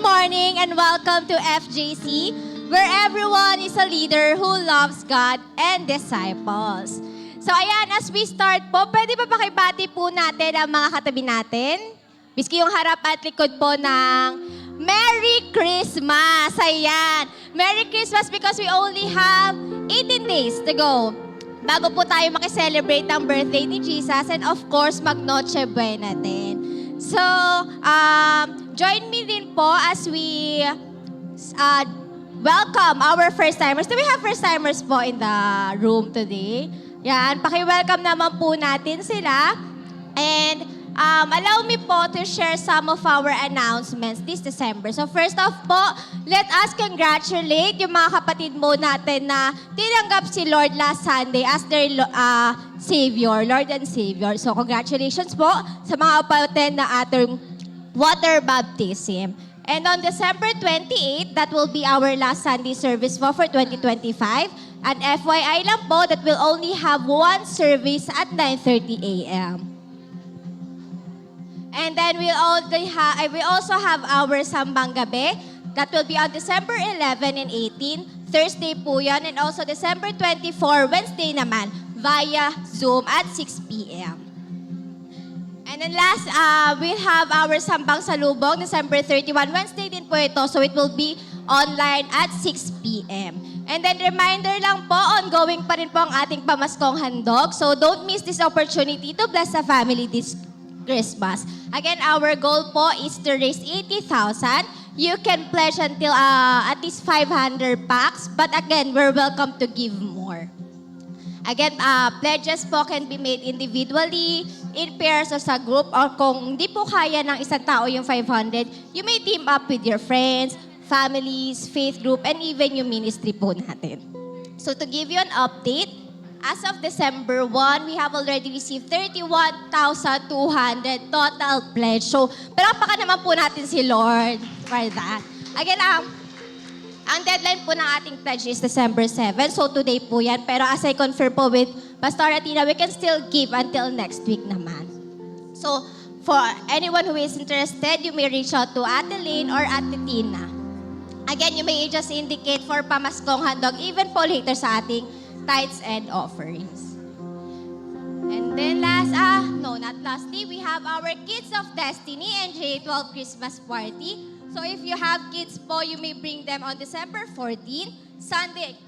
morning and welcome to FJC, where everyone is a leader who loves God and disciples. So ayan, as we start po, pwede ba pakibati po natin ang mga katabi natin? Biski yung harap at likod po ng Merry Christmas! Ayan! Merry Christmas because we only have 18 days to go. Bago po tayo makiselebrate ang birthday ni Jesus and of course, mag-Noche Buena din. So, join me din po as we welcome our first-timers. Do we have first-timers po in the room today? Yan, paki-welcome naman po natin sila. And allow me po to share some of our announcements this December. So first off po, let us congratulate yung mga kapatid mo natin na tinanggap si Lord last Sunday as their Savior, Lord and Savior. So congratulations po sa mga upaten na ating water baptism. And on December 28, that will be our last Sunday service for 2025. And FYI lang po that we'll only have one service at 9:30 a.m. And then we also have our Sambang Gabi. That will be on December 11 and 18. Thursday po yan. And also December 24, Wednesday naman, via Zoom at 6 p.m. And then last, we'll have our Sambang Salubong, December 31, Wednesday din po ito. So it will be online at 6 p.m. And then reminder lang po, ongoing pa rin po ang ating pamaskong handog. So don't miss this opportunity to bless the family this Christmas. Again, our goal po is to raise 80,000. You can pledge until at least 500 packs. But again, we're welcome to give more. Again, pledges po can be made individually, in pairs or sa group. Or kung hindi po kaya ng isang tao yung 500, you may team up with your friends, families, faith group, and even yung ministry po natin. So to give you an update, as of December 1, we have already received 31,200 total pledge. So, palakpakan naman po natin si Lord for that. Again, ang deadline po ng ating pledge is December 7. So, today po yan. Pero as I confirm po with Pastor Atina, we can still give until next week naman. So, for anyone who is interested, you may reach out to Ate Lane or Ate Tina. Again, you may just indicate for pamaskong handog, even po later sa ating tithes and offerings. And then not lastly, we have our Kids of Destiny and J12 Christmas Party. So if you have kids po, you may bring them on December 14, Sunday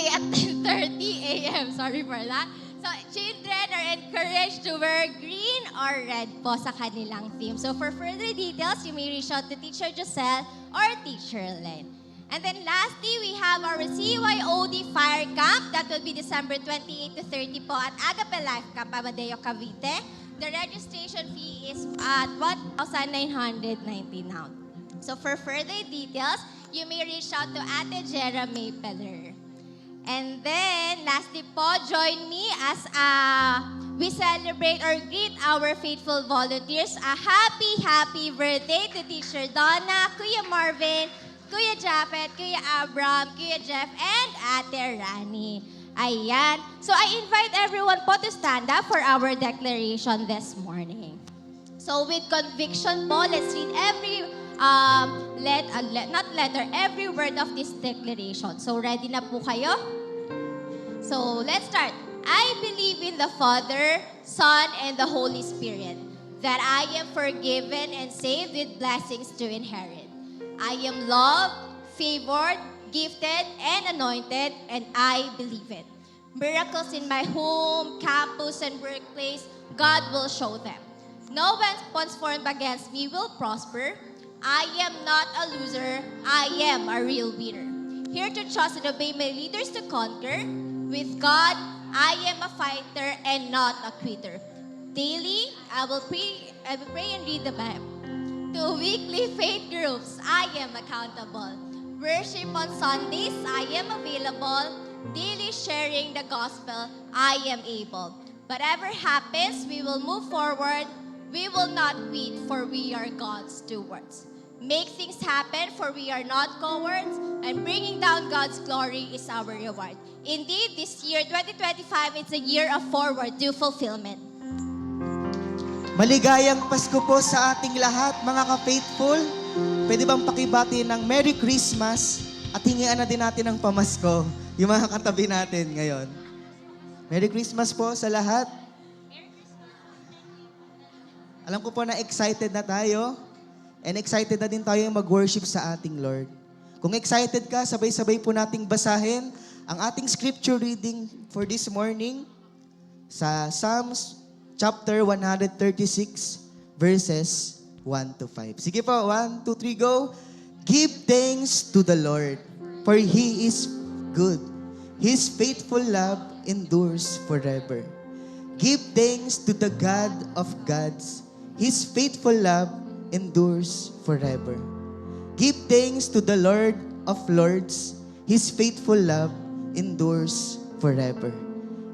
at 10:30 a.m. Sorry for that. So children are encouraged to wear green or red po sa kanilang theme. So for further details, you may reach out to Teacher Giselle or Teacher Len. And then lastly, we have our CYOD Fire Camp. That will be December 28 to 30 po at Agape Life Camp, Amadeo, Cavite. The registration fee is at 1,990 now. So for further details, you may reach out to Ate Jera Maypeller. And then, lastly po, join me as we celebrate or greet our faithful volunteers. A happy birthday to Teacher Donna, Kuya Marvin, Kuya Japet, Kuya Abram, Kuya Jeff, and Ate Rani. Ayan. So I invite everyone po to stand up for our declaration this morning. So with conviction po, let's read every every word of this declaration. So ready na po kayo? So let's start. I believe in the Father, Son, and the Holy Spirit, that I am forgiven and saved with blessings to inherit. I am loved, favored, gifted, and anointed, and I believe it. Miracles in my home, campus, and workplace, God will show them. No weapons formed against me will prosper. I am not a loser. I am a real winner. Here to trust and obey my leaders to conquer. With God, I am a fighter and not a quitter. Daily, I will pray and read the Bible. To weekly faith groups, I am accountable. Worship on Sundays, I am available. Daily sharing the gospel, I am able. Whatever happens, we will move forward. We will not quit, for we are God's stewards. Make things happen, for we are not cowards. And bringing down God's glory is our reward. Indeed, this year, 2025, it's a year of forward to fulfillment. Maligayang Pasko po sa ating lahat, mga ka-faithful. pwede bang pakibati ng Merry Christmas at hingian na din natin ng pamasko yung mga katabi natin ngayon. Merry Christmas po sa lahat. Alam ko po na excited na tayo and excited na din tayo mag-worship sa ating Lord. Kung excited ka, sabay-sabay po nating basahin ang ating scripture reading for this morning sa Psalms chapter 136 verses 1 to 5. Sige po, 1, 2, 3, go. Give thanks to the Lord, for He is good. His faithful love endures forever. Give thanks to the God of gods. His faithful love endures forever. Give thanks to the Lord of lords. His faithful love endures forever.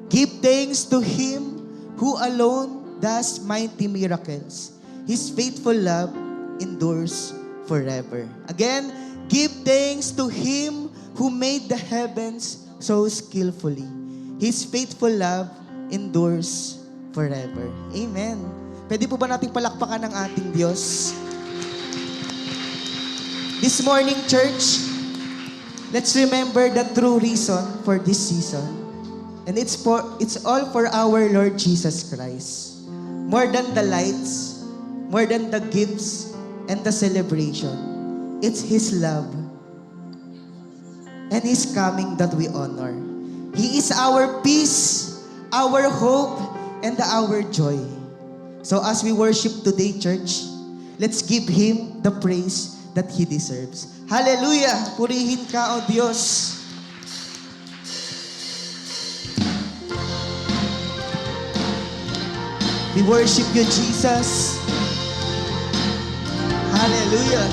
Give thanks to Him who alone does mighty miracles. His faithful love endures forever. Again, give thanks to Him who made the heavens so skillfully. His faithful love endures forever. Amen. Pwede po ba nating palakpakan ng ating Diyos? This morning, church, let's remember the true reason for this season. And it's all for our Lord Jesus Christ. More than the lights, more than the gifts and the celebration, it's His love and His coming that we honor. He is our peace, our hope, and our joy. So as we worship today, church, let's give Him the praise that He deserves. Hallelujah! Purihin ka, O Diyos. We worship you, Jesus. Hallelujah.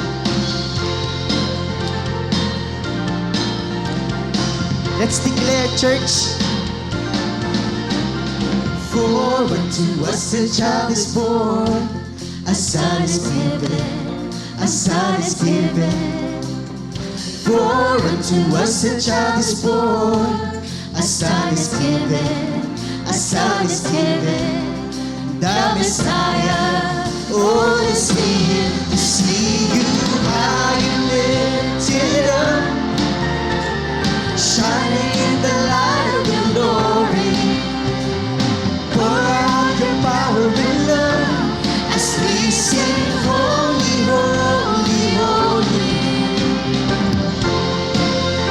Let's declare, church. For unto us a child is born, a son is given, a son is given. For unto us a child is born, a son is given, a son is given. The Messiah, oh, to see you high and lifted up, shining in the light of your glory. Pour out your power and love as we sing, holy, holy, holy.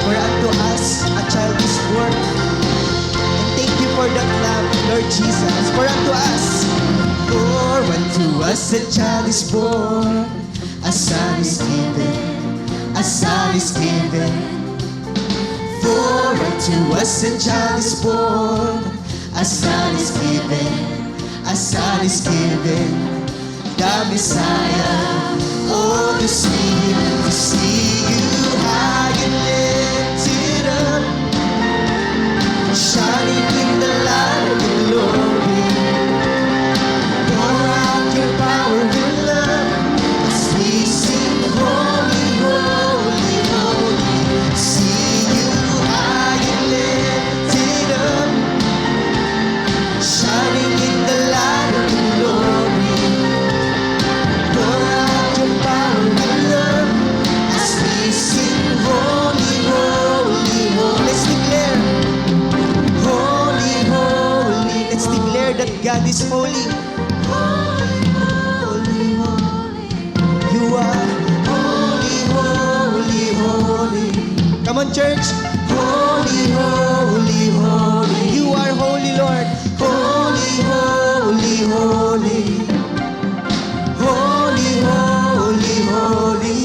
For unto us a child is born, and thank you for that love, Lord Jesus. For unto us a child is born, a son is given, a son is given. For unto us a child is born, a son is given, a son is given. The Messiah, oh, to see you high and lifted up, shining in the light of your glory. Pour out your power and love as we sing, holy, holy, holy. See you high and lifted up, shining in the light of your glory. Pour out your power and love as we sing, holy, holy, holy. Let's declare, holy, holy. Let's declare that God is holy. Holy, holy, holy. You are holy, holy, holy. Come on, church. Holy, holy, holy. You are holy, Lord. Holy, holy, holy. Holy, holy, holy.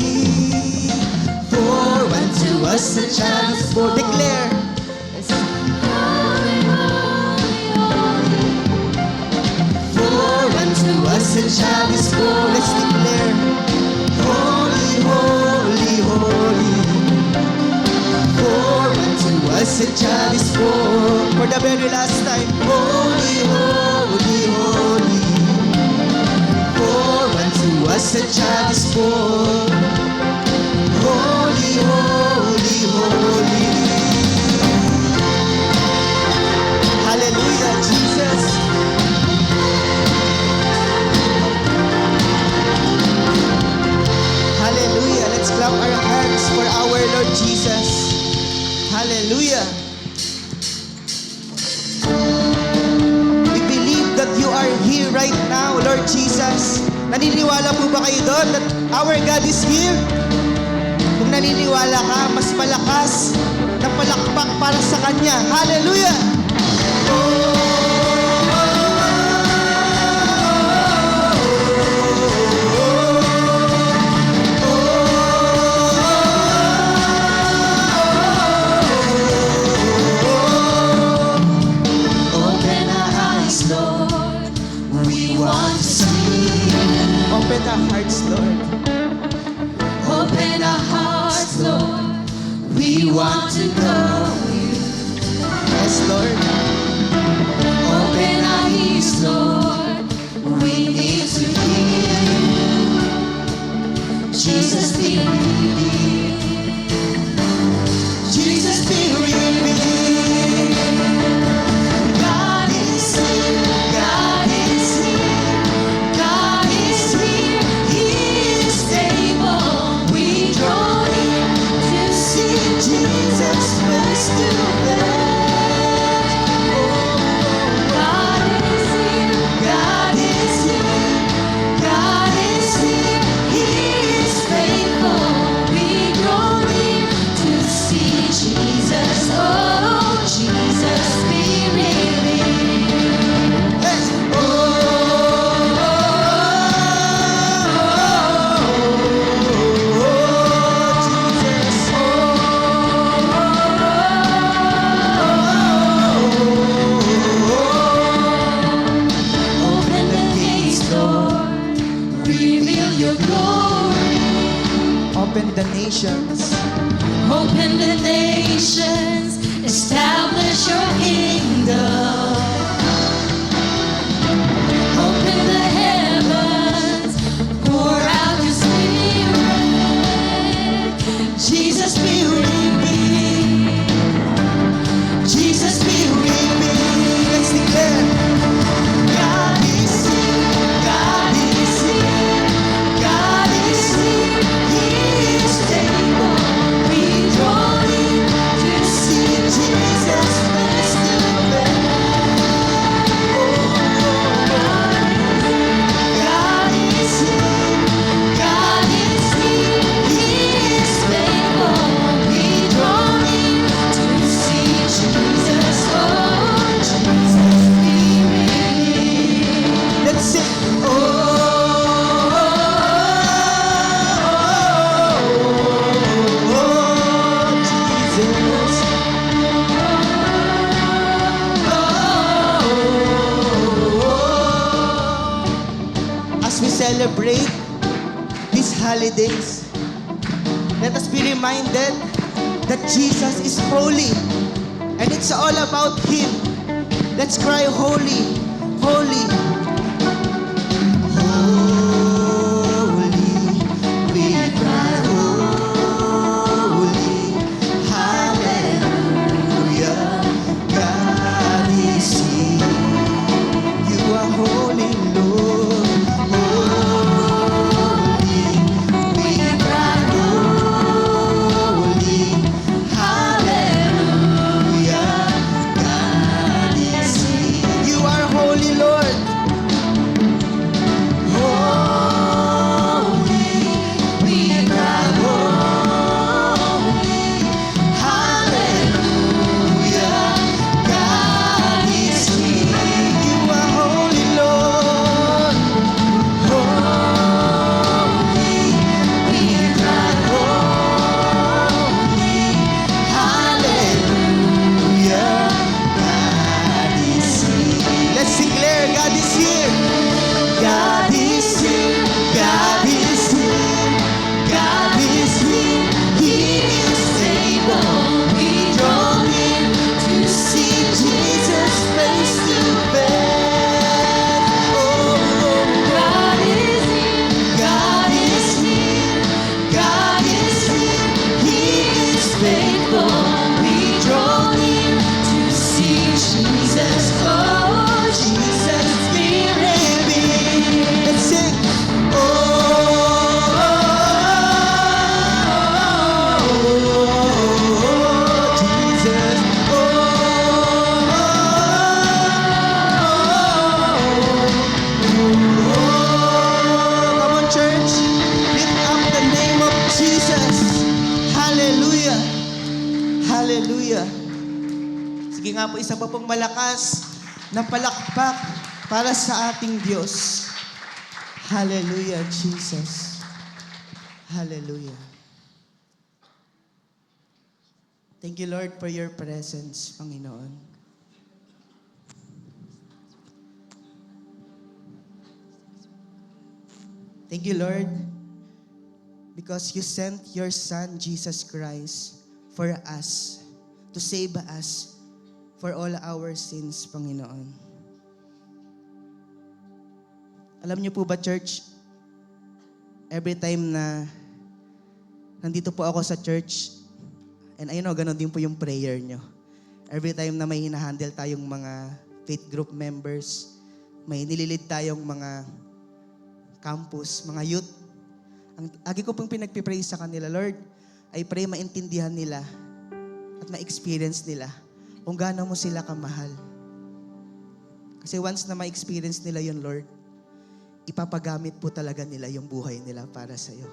For unto us a child is born. Declare. For unto us a child is born. Let's declare. Holy, holy, holy. For unto us a child is born. For the very last time. Holy, holy, holy. For unto us a child is born. Holy, holy, holy. Hallelujah, Jesus. Hallelujah. right now, Lord Jesus. Naniniwala po ba kayo doon that our God is here? Kung naniniwala ka, mas malakas na palakpak para sa Kanya. Hallelujah! Open our eyes, Lord. We want to see you. Open the hearts, Lord. Open our hearts, Lord. We want to know you. Yes, Lord. Open our ears, Lord. We need to hear you. Jesus, be revealed. Jesus, be revealed. God is here. God is here. God is here. He is able. We draw near to see Jesus face to face. God is here. God is here. God is here. He is faithful. We draw near to see Jesus. Oh, Jesus, be revealed. Yes. Open the gates, Lord. Reveal your glory. Open the nations. Open the nations. Establish your kingdom. Open the heavens. Pour out your spirit. Jesus, be revealed. Jesus, be revealed. Let's declare. God is here. God is here. God is here. He is able. We draw near to see Jesus face to face. God is here. God is here. He is faithful. We draw near to see Jesus. Oh, Jesus, be revealed. Let's sing. Jesus. As we celebrate these holidays, let us be reminded that Jesus is holy and it's all about Him. Let's cry, holy, holy. Holy, we cry, holy, hallelujah. God is here. You are holy, Lord. Holy, we cry, holy, hallelujah. God is here. You are holy, Lord. Holy, we cry, holy, hallelujah. God is here. You are holy, Lord. Holy, we cry, holy, hallelujah. God is here. Let's declare, God is here. God is here. God is here. God is here. He is able. We draw near to see Jesus face to face. Oh, God is here. God is here. God is here. He is faithful. We draw near to see Jesus. Oh, Jesus, be revealed. nga po isa pa pong malakas na palakpak para sa ating Diyos. Hallelujah, Jesus. Hallelujah. Thank you, Lord, for your presence, Panginoon. Thank you, Lord, because you sent your Son, Jesus Christ, for us, to save us for all our sins, Panginoon. Alam niyo po ba, church, every time na nandito po ako sa church, and I know, ganun din po yung prayer niyo. Every time na may hinahandle tayong mga faith group members, may nililid tayong mga campus, mga youth, ang lagi ko pong pinagpipray sa kanila, Lord, I pray maintindihan nila at ma-experience nila kung gaano mo sila kamahal. Kasi once na ma-experience nila yun, Lord, ipapagamit po talaga nila yung buhay nila para sa'yo.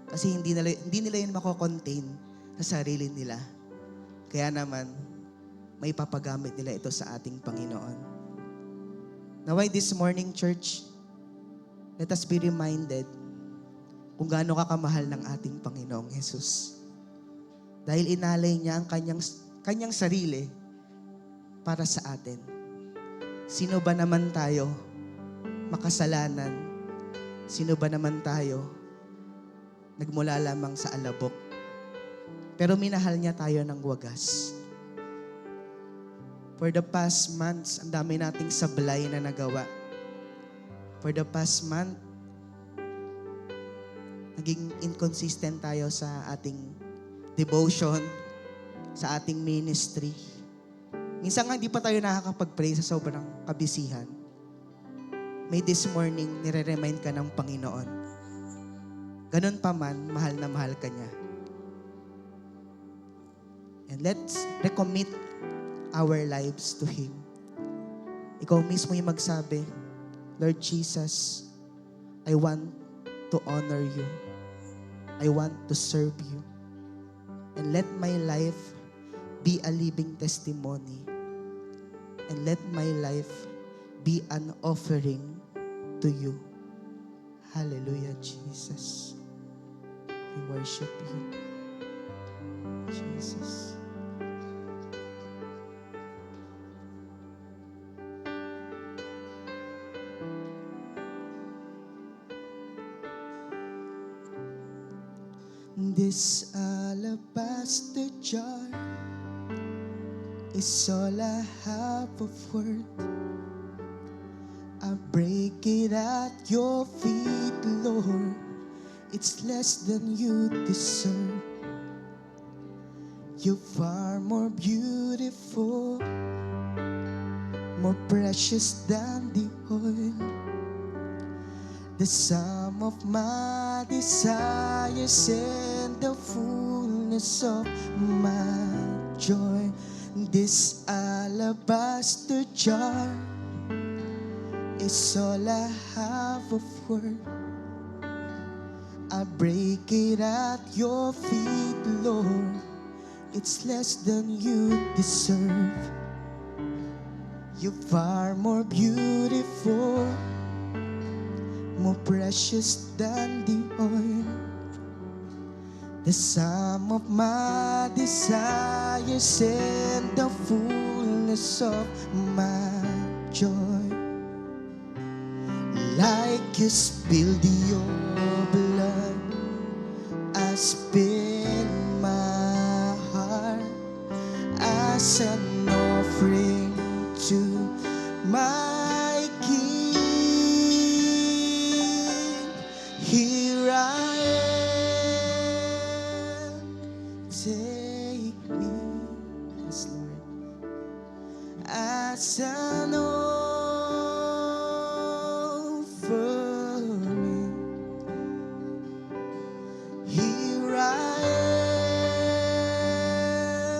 Kasi hindi nila yun mako-contain sa sarili nila. Kaya naman, may papagamit nila ito sa ating Panginoon. Naway this morning, church, let us be reminded kung gaano kakamahal ng ating Panginoong Jesus. Dahil inalay niya ang kanyang sarili para sa atin. Sino ba naman tayo makasalanan? Sino ba naman tayo nagmula lamang sa alabok? Pero minahal niya tayo ng wagas. For the past months, ang dami nating sablay na nagawa. For the past month, naging inconsistent tayo sa ating devotion, sa ating ministry. Minsan nga hindi pa tayo nakakapag-pray sa sobrang kabisihan. May this morning, nire-remind ka ng Panginoon. Ganun pa man, mahal na mahal ka niya. And let's recommit our lives to Him. Ikaw mismo yung magsabi, Lord Jesus, I want to honor you. I want to serve you. And let my life be a living testimony. And let my life be an offering to you. Hallelujah, Jesus. We worship you, Jesus. This alabaster jar is all I have of worth. I break it at your feet, Lord. It's less than you deserve. You're far more beautiful, more precious than the oil. The sum of my desires and the fullness of my joy. This alabaster jar is all I have of worth. I break it at your feet, Lord. It's less than you deserve. You're far more beautiful, more precious than the oil. The sum of my desires and the fullness of my joy. Like you spilled your blood, I spill my heart as an offering to my King. Here I am, take me, yes Lord, as an offering. Here I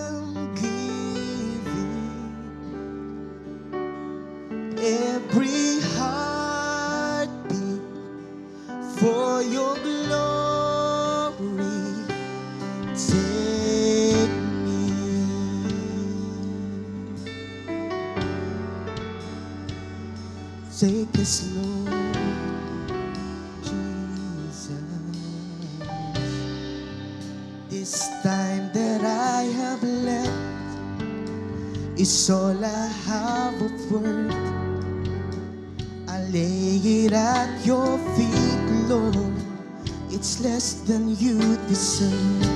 am, giving every heartbeat for your glory. Take me, Take us, Lord Jesus. This time that I have left is all I have of worth. I lay it at your feet, Lord. It's less than you deserve.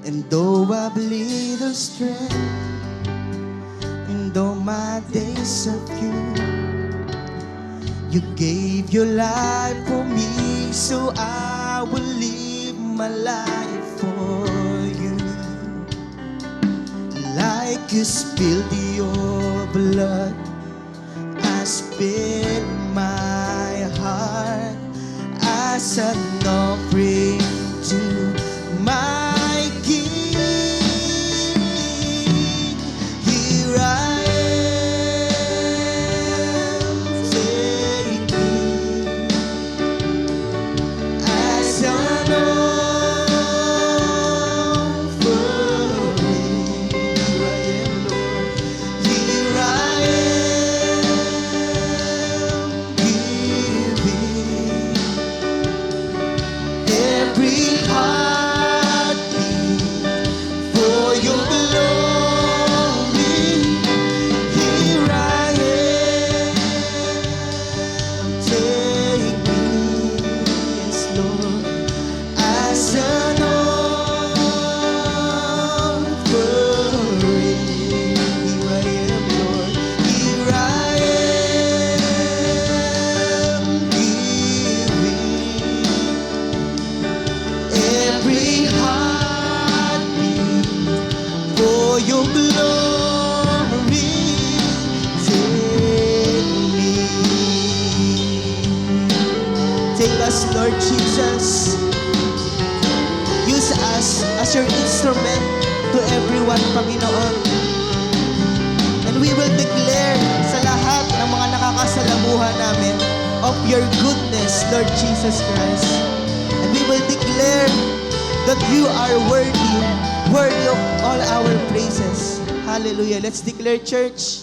And though I've little strength, and all my days are few, you gave your life for me, so I will live my life for you. Like you spilled your blood, I spill my heart as an offering to my King. Here I am, take me as an offering. Here I am, Lord. Here I am, giving every heartbeat for your glory. Here I am, take me, yes, Lord, as an offering. Here I am, Lord. Here I am, giving every heartbeat for your glory. Take me. Take us, Lord Jesus. Use us as your instrument to everyone, Panginoon. And we will declare sa lahat ng mga nakakasalamuha namin of your goodness, Lord Jesus Christ. And we will declare that you are worthy, worthy of all our praises. Hallelujah. Let's declare, church.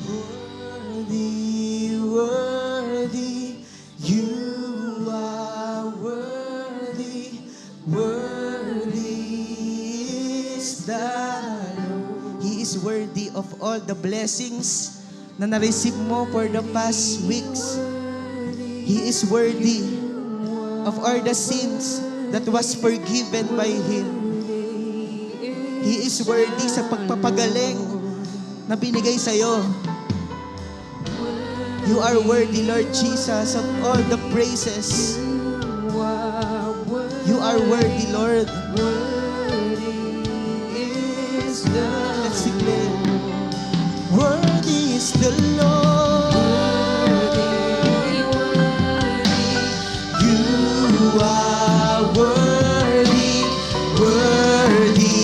Worthy, worthy, you are worthy, worthy is the Lord. He is worthy of all the blessings na na-receive mo for the past weeks. He is worthy of all the sins that was forgiven by Him. He is worthy sa pagpapagaling na binigay sa'yo. You are worthy, Lord Jesus, of all the praises. You are worthy, Lord. Let's declare. Worthy is the Lord. You are worthy, worthy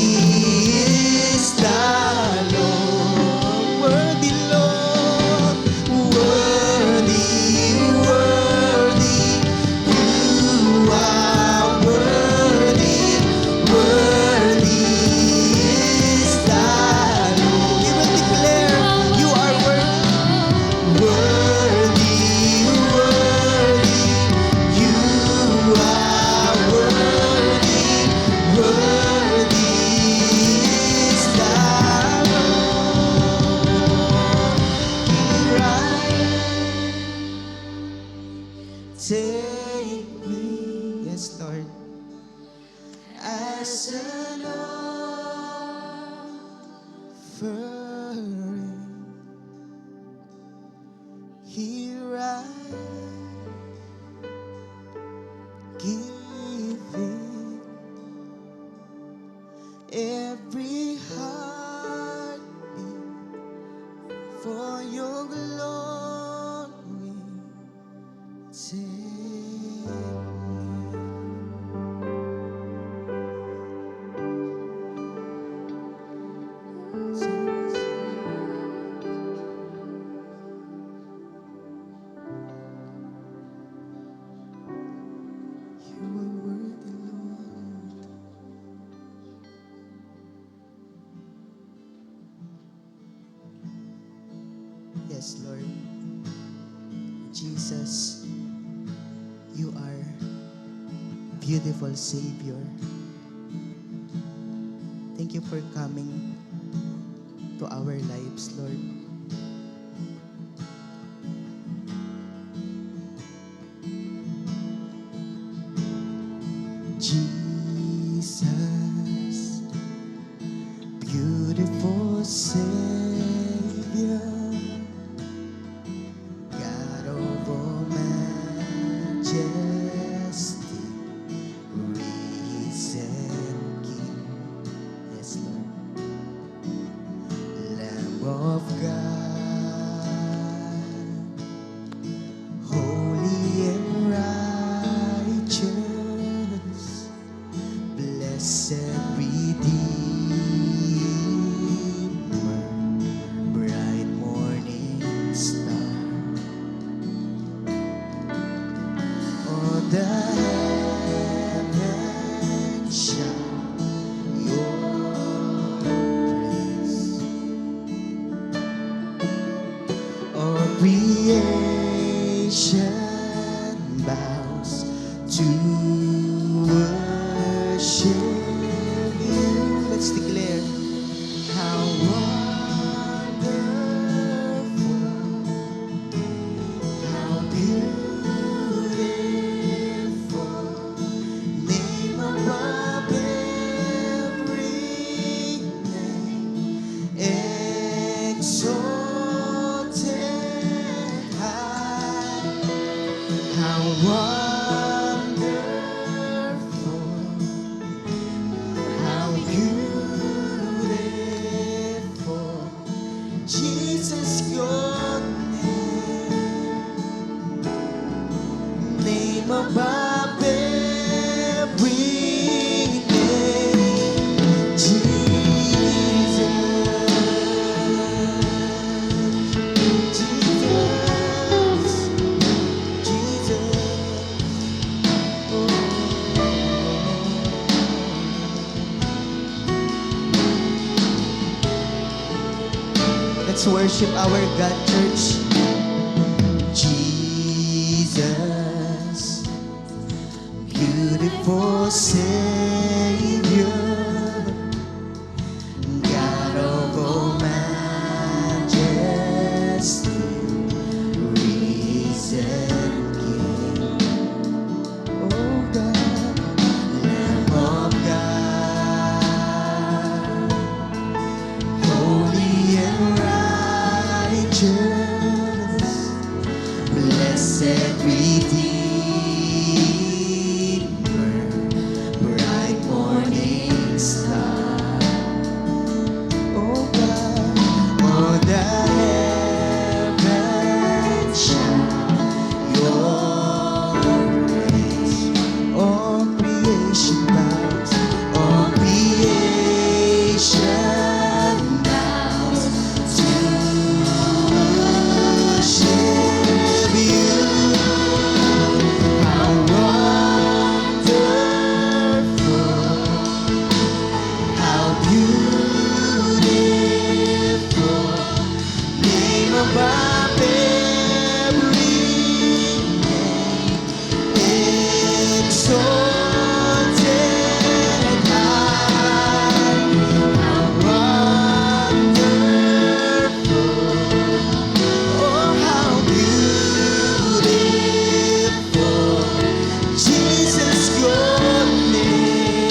is the Lord. Worthy, Lord. Worthy, worthy. You are worthy, worthy is the Lord. We will declare, you are worthy. Worthy, worthy. You are worthy, worthy is the Lord. Here I take me, yes, Lord, as an offering. Here I giving every heartbeat for your glory. Take me. You are worthy, Lord. Yes, Lord. Jesus, you are beautiful Savior. Thank you for coming to our lives, Lord. Jesus, beautiful Savior, God of all majesty, risen King. Yes, Lord. Lamb of God, holy and righteous, blessed Redeemer, bright morning star. All the heavens shout your praise. All creation bows to worship you. Let's declare how wonderful, how beautiful, name above every name, exalted high. How wonderful, how beautiful, Jesus, your name above every name, Jesus, Jesus, Jesus. Let's worship our God, church. Jesus, beautiful Savior, God of all majesty, risen King. Oh God, Lamb of God, holy and righteous, blessed Redeemer, bright morning star. Oh God, oh the heavens shout your praise. All creation bows, all creation bows to worship you. How wonderful, how beautiful, name above every name, exalted high. How wonderful, oh how beautiful, Jesus, your name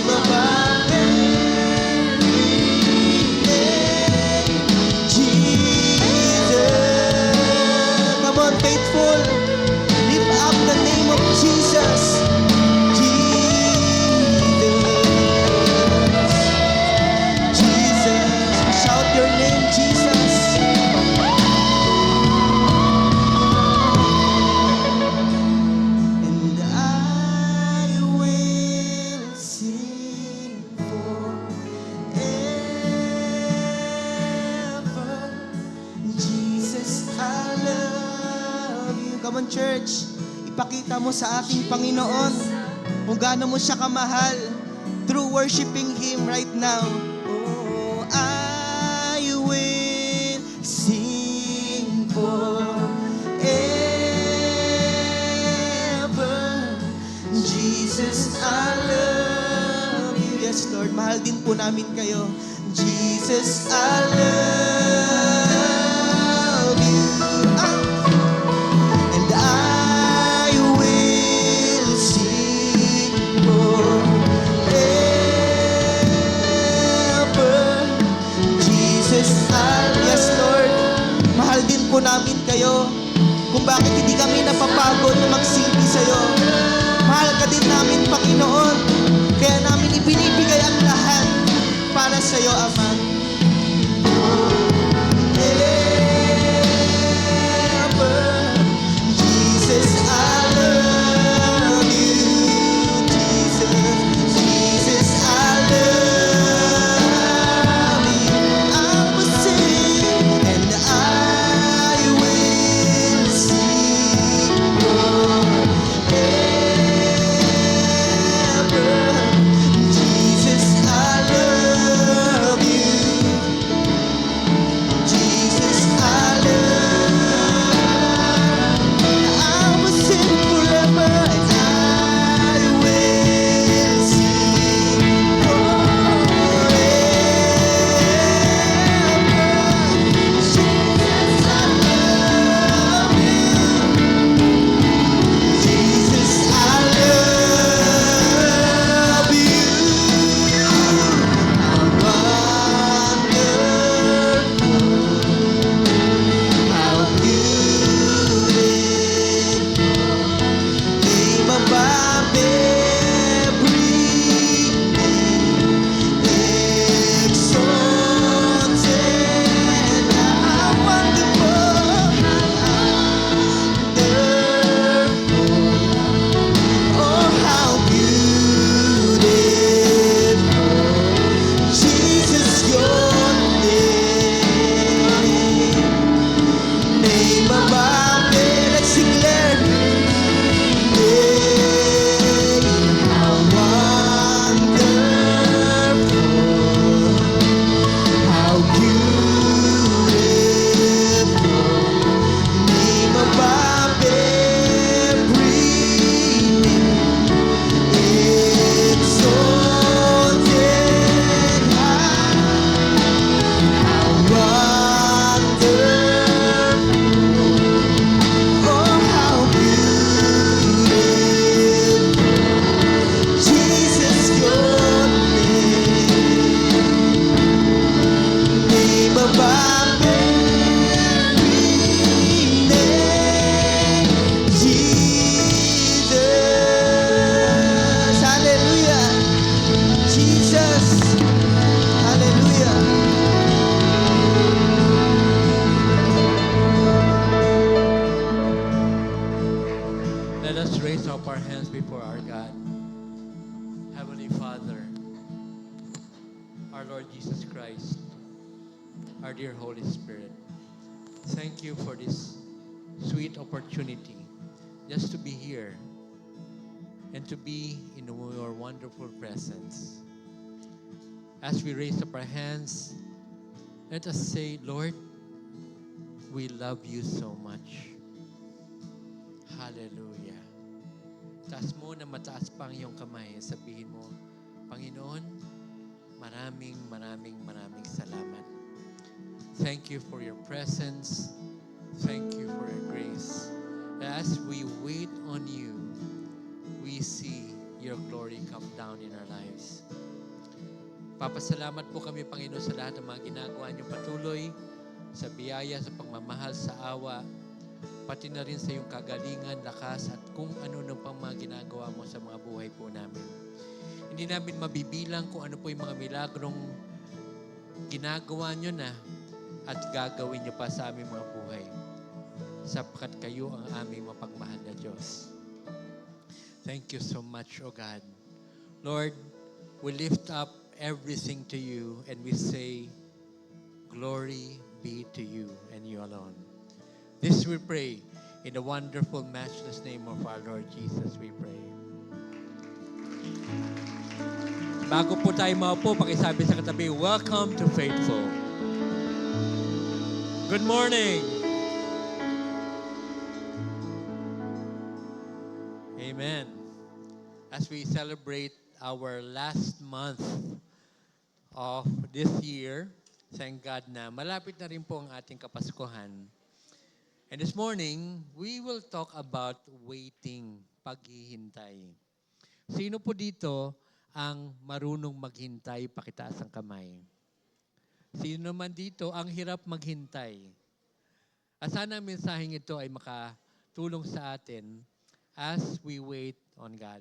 above every name, Jesus. Come on, faithful, lift up the name of Jesus. Jesus, Jesus, shout your name, Jesus. And I will sing forever. Jesus, I love you. Come on, church. Ipakita mo sa ating Panginoon kung gaano mo siya kamahal through worshiping Him right now. Oh, I po namin kayo. Jesus, I love you. And I will sing forever. Jesus, yes Lord, mahal din po namin kayo. Kung bakit hindi kami napapagod na magsilbi sa'yo. Mahal ka din namin, Panginoon. Kaya namin ibinibigay ang lahat para sa'yo, Ama. Forever. Jesus, I love you. Jesus, Jesus, I love you. I will sing and I will sing forever. Jesus, I love you. Jesus, I love you. I will sing forever and I will sing forever. Jesus, I love you. Jesus, I love you. Wonderful, how beautiful, name above every name, exalted, how wonderful, oh how beautiful, Jesus, your name above it. Let's declare, name, how wonderful, how beautiful, name above every name, exalted high, how wonderful, oh how beautiful, Jesus, your name above every name, Jesus, hallelujah, Jesus, hallelujah. Let us raise up our hands before our God. Heavenly Father, our Lord Jesus Christ, our dear Holy Spirit, thank you for this sweet opportunity just to be here and to be in your wonderful presence. As we raise up our hands, let us say, Lord, we love you so much. Hallelujah. Taas mo na mataas pa ang iyong kamay. Sabihin mo, Panginoon, maraming salamat. Thank you for your presence. Thank you for your grace. As we wait on you, we see your glory come down in our lives. Papasalamat po kami, Panginoon, sa lahat ng mga ginagawa niyong patuloy, sa biyaya, sa pagmamahal, sa awa, pati na rin sa iyong kagalingan, lakas, at kung ano nung pang mga ginagawa mo sa mga buhay po namin. Hindi namin mabibilang kung ano po yung mga milagrong ginagawa nyo na at gagawin nyo pa sa aming mga buhay. Sapagkat kayo ang aming mapagmahal na Diyos. Thank you so much, O God. Lord, we lift up everything to you and we say, glory be to you and you alone. This we pray in the wonderful, matchless name of our Lord Jesus, we pray. Bago po tayo maupo, pakisabi sa katabi, welcome to Faithful. Good morning. Amen. As we celebrate our last month of this year. Thank God na malapit na rin po ang ating Kapaskuhan. And this morning, we will talk about waiting, paghihintay. Sino po dito ang marunong maghintay, pakitaas ang kamay? Sino naman dito ang hirap maghintay? At sana ang mensaheng ito ay makatulong sa atin as we wait on God.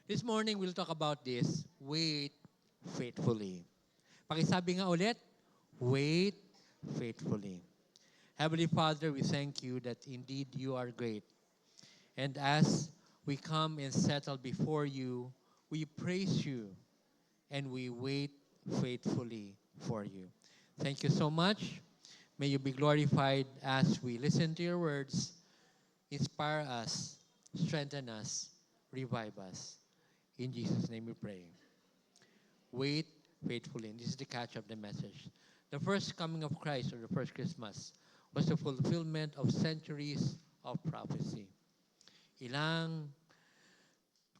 This morning, we'll talk about this, wait faithfully. Pakisabi nga ulit, wait faithfully. Heavenly Father, we thank you that indeed you are great. And as we come and settle before you, we praise you and we wait faithfully for you. Thank you so much. May you be glorified as we listen to your words. Inspire us, strengthen us, revive us. In Jesus' name we pray. Wait faithfully. And this is the catch of the message. The first coming of Christ, or the first Christmas, was the fulfillment of centuries of prophecy. Ilang,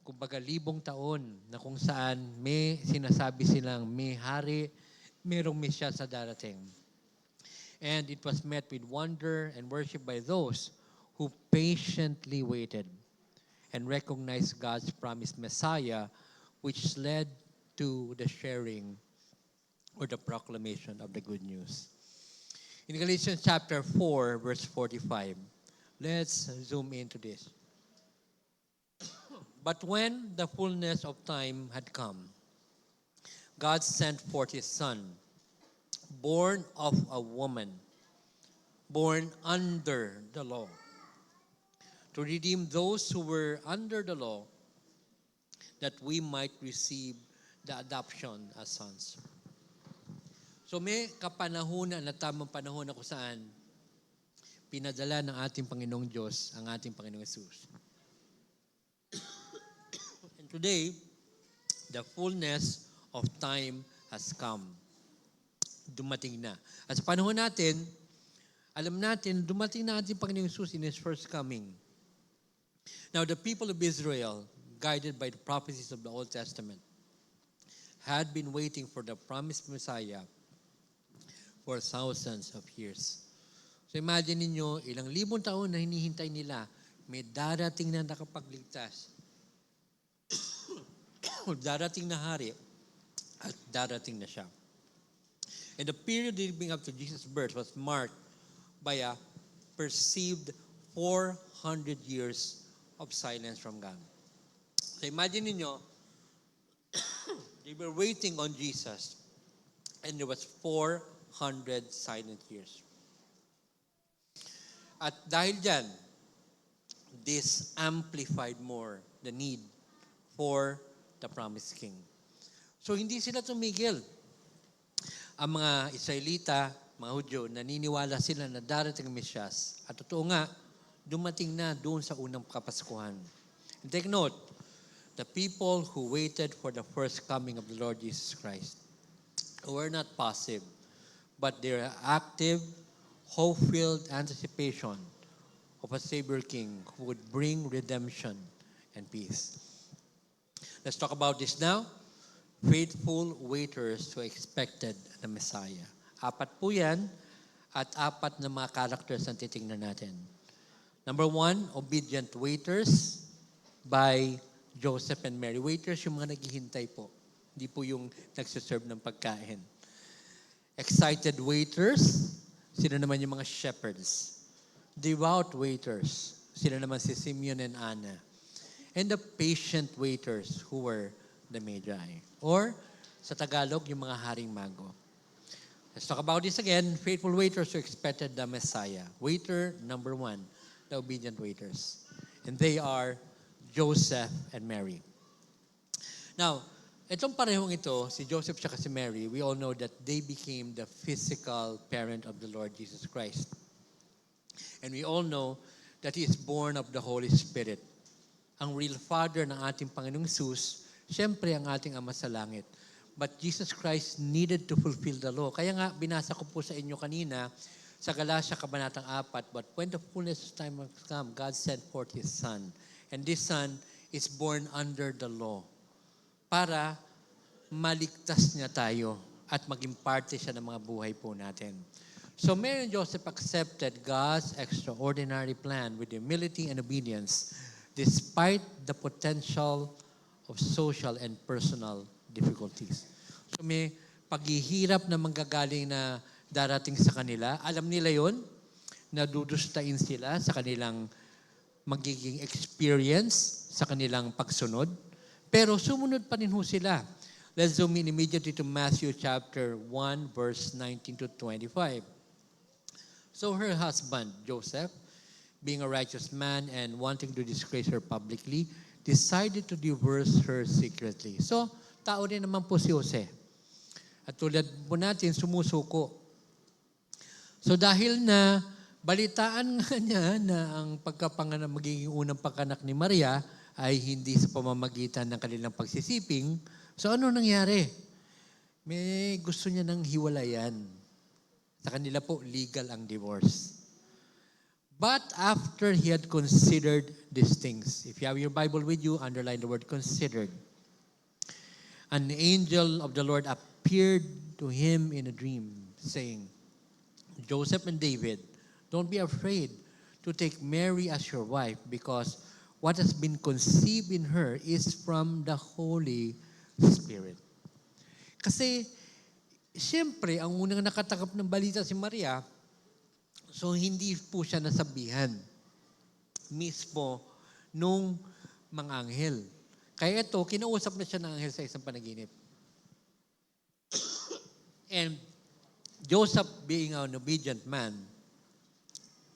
kumbaga libong taon na kung saan may sinasabi silang may hari, merong Mesya sa darating. And it was met with wonder and worship by those who patiently waited and recognized God's promised Messiah, which led to the sharing or the proclamation of the good news. In Galatians chapter 4, verse 45, let's zoom into this. But when the fullness of time had come, God sent forth his Son, born of a woman, born under the law, to redeem those who were under the law, that we might receive the adoption as sons. So may kapanahunan na tamang panahon na kung saan pinadala ng ating Panginoong Diyos ang ating Panginoong Jesus. And today, the fullness of time has come. Dumating na. At sa panahon natin, alam natin, dumating na ating Panginoong Jesus in His first coming. Now, the people of Israel, guided by the prophecies of the Old Testament, had been waiting for the promised Messiah for thousands of years. So imagine ninyo, ilang libong taon na hinihintay nila, may darating na nakapagligtas. Darating na hari at darating na siya. And the period leading up to Jesus' birth was marked by a perceived 400 years of silence from God. So imagine ninyo, they were waiting on Jesus and there was 400 silent years. At dahil dyan, this amplified more the need for the promised king. So hindi sila tumigil. Ang mga Israelita, mga Hudyo, naniniwala sila na darating ang Mesyas. At totoo nga, dumating na doon sa unang Kapaskuhan. And take note, the people who waited for the first coming of the Lord Jesus Christ were not passive, but their active, hope-filled anticipation of a Savior King who would bring redemption and peace. Let's talk about this now. Faithful waiters who expected the Messiah. 4 po yan at 4 na mga characters ang titingnan natin. Number 1, obedient waiters by Joseph and Mary. Waiters, yung mga naghihintay po. Hindi po yung nagsiserve ng pagkain. Excited waiters, sila naman yung mga shepherds. Devout waiters, sila naman si Simeon and Anna. And the patient waiters who were the Magi. Or, sa Tagalog, yung mga haring mago. Let's talk about this again. Faithful waiters who expected the Messiah. Waiter number 1, the obedient waiters. And they are Joseph and Mary. Now, itong parehong ito, si Joseph at si Mary, we all know that they became the physical parent of the Lord Jesus Christ. And we all know that He is born of the Holy Spirit. Ang real father ng ating Panginoong Jesus, siyempre ang ating Ama sa Langit. But Jesus Christ needed to fulfill the law. Kaya nga, binasa ko po sa inyo kanina, sa Galatia, Kabanatang 4, but when the fullness of time has come, God sent forth His Son. And this Son is born under the law. Para maligtas niya tayo. at maging parte siya ng mga buhay po natin. So Mary and Joseph accepted God's extraordinary plan with humility and obedience despite the potential of social and personal difficulties. So may paghihirap na manggagaling na darating sa kanila. Alam nila yon, nadudustain sila sa kanilang magiging experience, sa kanilang pagsunod. Pero sumunod pa rin ho sila. Let's zoom in immediately to Matthew chapter 1, verse 19 to 25. So her husband, Joseph, being a righteous man and wanting to disgrace her publicly, decided to divorce her secretly. So, tao rin naman po si Jose. At tulad po natin, sumusuko. So dahil na balitaan nga niya na ang pagkapanganak, magiging unang pagkanak ni Maria ay hindi sa pamamagitan ng kanilang pagsisiping, so ano nangyari? May gusto niya ng hiwalayan. Sa kanila po, legal ang divorce. But after he had considered these things, if you have your Bible with you, underline the word considered. An angel of the Lord appeared to him in a dream, saying, Joseph and David, don't be afraid to take Mary as your wife, because what has been conceived in her is from the Holy Spirit. Kasi, siyempre, ang unang nakatanggap ng balita si Maria, so hindi po siya nasabihan mismo nung mga anghel. Kaya ito, kinausap na siya ng anghel sa isang panaginip. And Joseph, being an obedient man,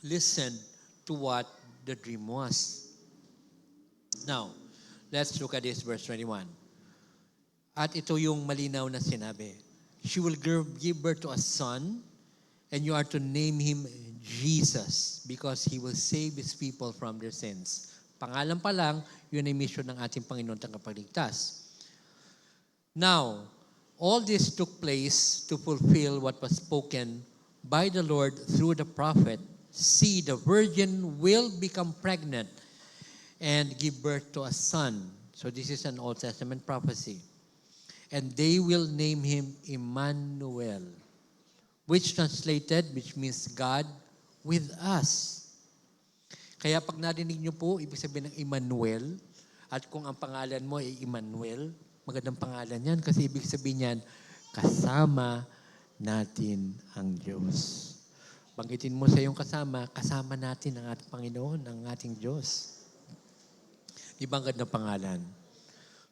listened to what the dream was. Now, let's look at this verse 21. At ito yung malinaw na sinabi. She will give birth to a son, and you are to name him Jesus, because he will save his people from their sins. Pangalan pa lang, yun ay mission ng ating Panginoon tagapagligtas. Now, all this took place to fulfill what was spoken by the Lord through the prophet. See, the virgin will become pregnant and give birth to a son. So this is an Old Testament prophecy. And they will name him Emmanuel, which means God with us. Kaya pag narinig niyo po, ibig sabihin ng Emmanuel, at kung ang pangalan mo ay Emmanuel, magandang pangalan yan kasi ibig sabihin yan, kasama natin ang Diyos. Banggitin mo sa iyong kasama, kasama natin ang ating Panginoon, ang ating Diyos. Di ba ang gandang pangalan?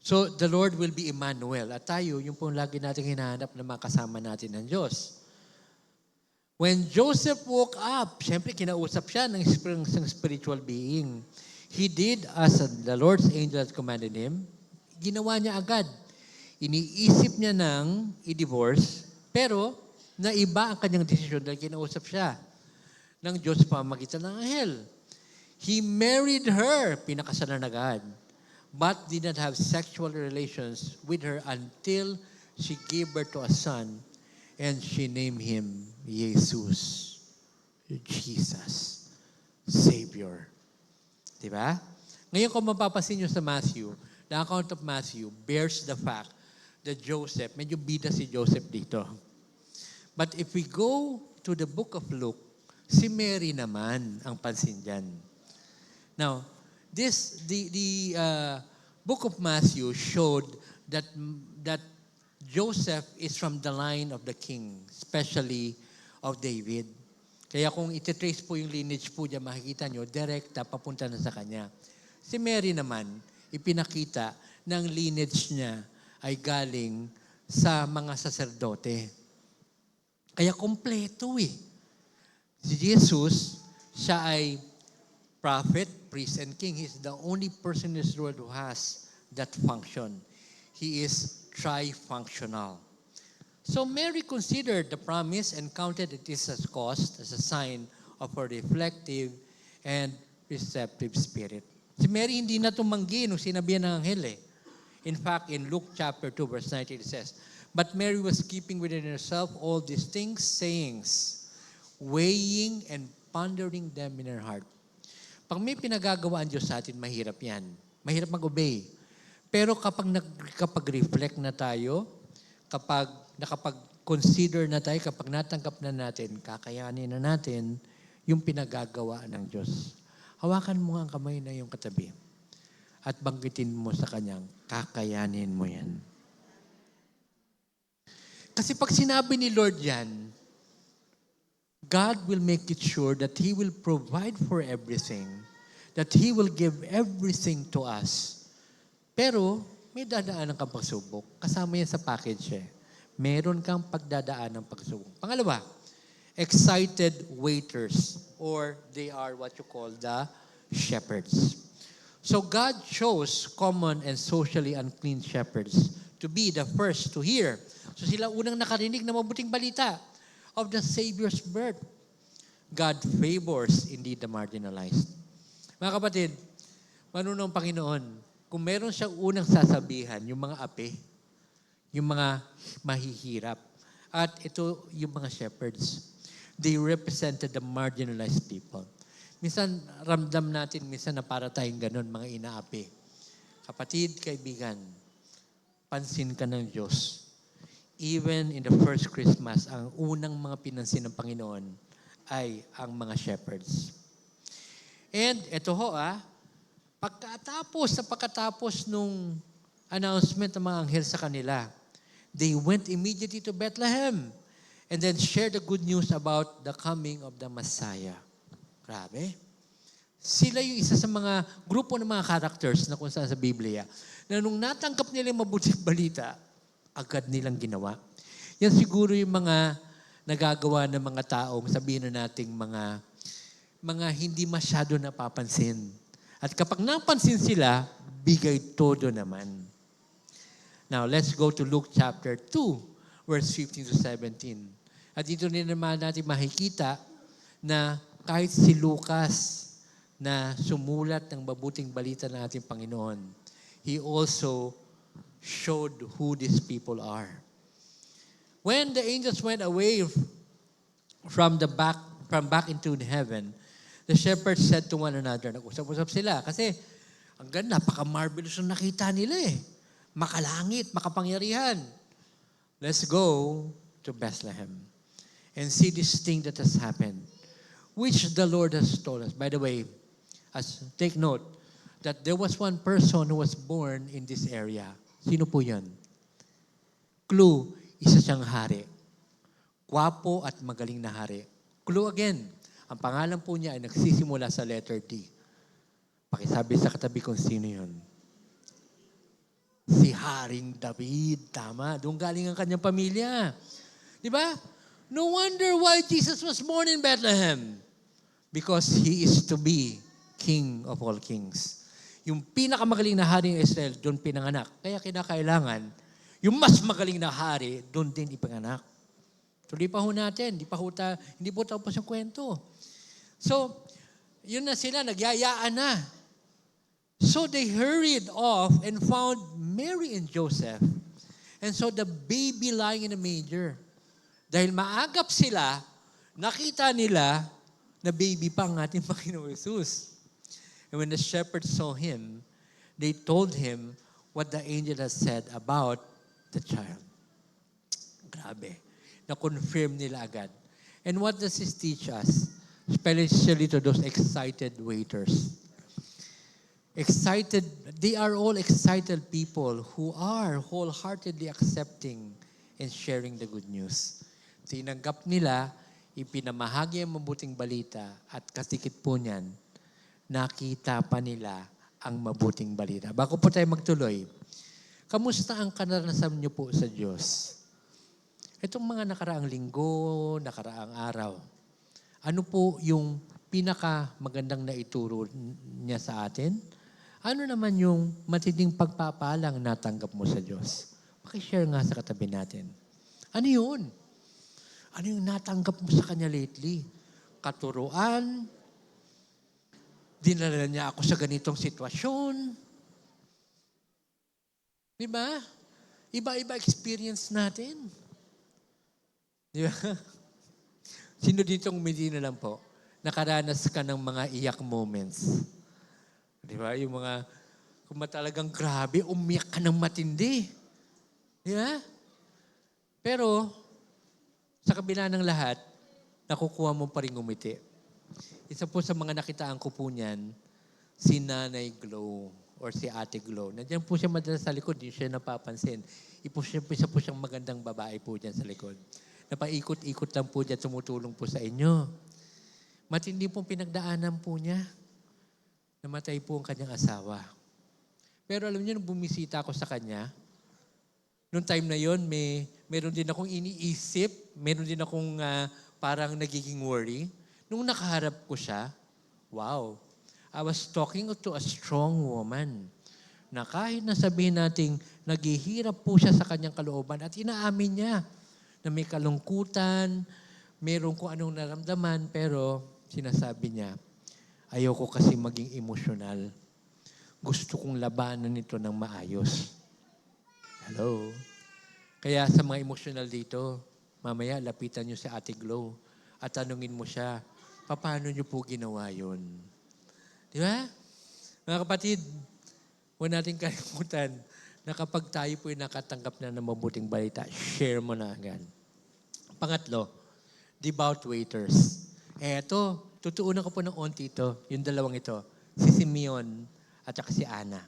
So, the Lord will be Emmanuel. At tayo, yung po lagi natin hinahanap na makasama natin ng Diyos. When Joseph woke up, siyempre kinausap siya ng isang spiritual being. He did as the Lord's angel had commanded him. Ginawa niya agad. Iniisip niya ng i-divorce, pero naiba ang kanyang desisyon dahil kinausap siya ng Diyos sa pamamagitan ng anghel. He married her, pinakasalan agad, but did not have sexual relations with her until she gave birth to a son, and she named him Jesus, Jesus, Savior. Diba? Ngayon kung mapapasin nyo sa Matthew, the account of Matthew bears the fact that Joseph, medyo bida si Joseph dito. But if we go to the book of Luke, si Mary naman ang pansin dyan. Now, the book of Matthew showed that Joseph is from the line of the king, especially of David. Kaya kung ititrace po yung lineage po dyan, makikita nyo, direkta papunta na sa kanya. Si Mary naman, ipinakita ng lineage niya ay galing sa mga saserdote. Kaya kompleto eh. Si Jesus, siya ay prophet, priest, and king. He's the only person in this world who has that function. He is trifunctional. So Mary considered the promise and counted it as cost, as a sign of her reflective and receptive spirit. Si Mary hindi na tumanggi nung sinabihan ng anghel eh. In fact, in Luke chapter 2, verse 19, it says, But Mary was keeping within herself all these things, sayings, weighing and pondering them in her heart. Pag may pinagagawa ang Diyos sa atin, mahirap yan. Mahirap mag-obey. Pero kapag reflect na tayo, kapag nakapag-consider na tayo, kapag natanggap na natin, kakayanin na natin yung pinagagawa ng Diyos. Hawakan mo ang kamay na yung katabi at banggitin mo sa kanyang, kakayanin mo yan. Kasi pag sinabi ni Lord yan, God will make it sure that He will provide for everything, that He will give everything to us. Pero, may dadaan kang pagsubok. Kasama yan sa package eh. Meron kang pagdadaan ng pagsubok. Pangalawa, excited waiters, or they are what you call the shepherds. So God chose common and socially unclean shepherds to be the first to hear. So sila unang nakarinig na mabuting balita of the Savior's birth. God favors indeed the marginalized. Mga kapatid, manunong Panginoon, kung meron siyang unang sasabihan, yung mga ape, yung mga mahihirap, at ito yung mga shepherds, they represented the marginalized people. Minsan, ramdam natin minsan na para tayong ganun, mga inaapi. Kapatid, kaibigan, pansin ka ng Diyos. Even in the first Christmas, ang unang mga pinansin ng Panginoon ay ang mga shepherds. And ito ho, pagkatapos nung announcement ng mga anghel sa kanila, they went immediately to Bethlehem and then shared the good news about the coming of the Messiah. Grabe. Sila yung isa sa mga grupo ng mga characters na kung saan sa Biblia na nung natanggap nila yung mabuting balita, agad nilang ginawa. Yan siguro yung mga nagagawa ng mga taong sabihin na nating mga hindi masyado napapansin. At kapag napansin sila, bigay todo naman. Now, let's go to Luke chapter 2, verse 15 to 17. At dito rin naman natin makikita na kahit si Lucas na sumulat ng mabuting balita ng ating Panginoon, he also showed who these people are. When the angels went away from back into heaven, the shepherds said to one another, nag-usap-usap sila kasi ang ganda, napaka-marvelous yung nakita nila eh. Makalangit, makapangyarihan. Let's go to Bethlehem and see this thing that has happened, which the Lord has told us. By the way, take note that there was one person who was born in this area. Sino po yan? Clue, isa siyang hari. Kwapo at magaling na hari. Clue again, ang pangalan po niya ay nagsisimula sa letter D. Pakisabi sa katabi kung sino yun. Si Haring David. Tama, doon galing ang kanyang pamilya. Di ba? No wonder why Jesus was born in Bethlehem. Because He is to be King of all kings. Yung pinakamagaling na hari ng Israel, doon pinanganak. Kaya kinakailangan, yung mas magaling na hari, doon din ipanganak. Tuloy pa ho natin, hindi po tapos yung kwento. So, yun na sila, nagyayaan na. So they hurried off and found Mary and Joseph. And so the baby lying in a manger. Dahil maagap sila, nakita nila na baby pa ang ating Panginoon Jesus. And when the shepherds saw Him, they told Him what the angel has said about the child. Grabe. Na-confirm nila agad. And what does this teach us? Especially to those excited waiters. They are all excited people who are wholeheartedly accepting and sharing the good news. Tinanggap nila, ipinamahagi ang mabuting balita at kasikit po niyan, nakita pa nila ang mabuting balita. Bago po tayo magtuloy, kamusta ang karanasan niyo po sa Diyos? Itong mga nakaraang linggo, nakaraang araw, ano po yung pinakamagandang naituro niya sa atin? Ano naman yung matinding pagpapalang natanggap mo sa Diyos? Pakishare nga sa katabi natin. Ano yun? Ano yung natanggap mo sa Kanya lately? Katuruan? Dinala niya ako sa ganitong sitwasyon? Di ba? Iba-iba experience natin. Di ba? Sino dito umili na lang po? Nakaranas ka ng mga iyak moments. Di ba? Yung mga, kung talagang grabe, umiyak ka ng matindi. Di ba? Pero, sa kabila ng lahat, nakukuha mo pa rin ngumiti. Isa po sa mga nakitaan ko po niyan, si Nanay Glow or si Ate Glow. Nandiyan po siya madalas sa likod, hindi siya napapansin. Isa po siyang magandang babae po dyan sa likod. Napaikot-ikot lang po dyan, tumutulong po sa inyo. Matindi pong pinagdaanan po niya. Namatay po ang kanyang asawa. Pero alam niyo, nung bumisita ako sa kanya, noong time na yon, meron din akong iniisip, meron din akong parang nagiging worry. Nung nakaharap ko siya, wow, I was talking to a strong woman na kahit na sabihin nating naghihirap po siya sa kanyang kalooban at inaamin niya na may kalungkutan, meron kung anong naramdaman, pero sinasabi niya, ayoko kasi maging emosyonal. Gusto kong labanan nito ng maayos. Hello? Kaya sa mga emosyonal dito, mamaya lapitan niyo si Ate Glow at tanungin mo siya, paano niyo po ginawa yun? Di ba? Mga kapatid, huwag natin kalimutan na kapag tayo po ay nakatanggap na ng mabuting balita, share mo na agad. Pangatlo, devout waiters. Eto, tutuunan ko po ng onti ito, yung dalawang ito, si Simeon at saka si Ana.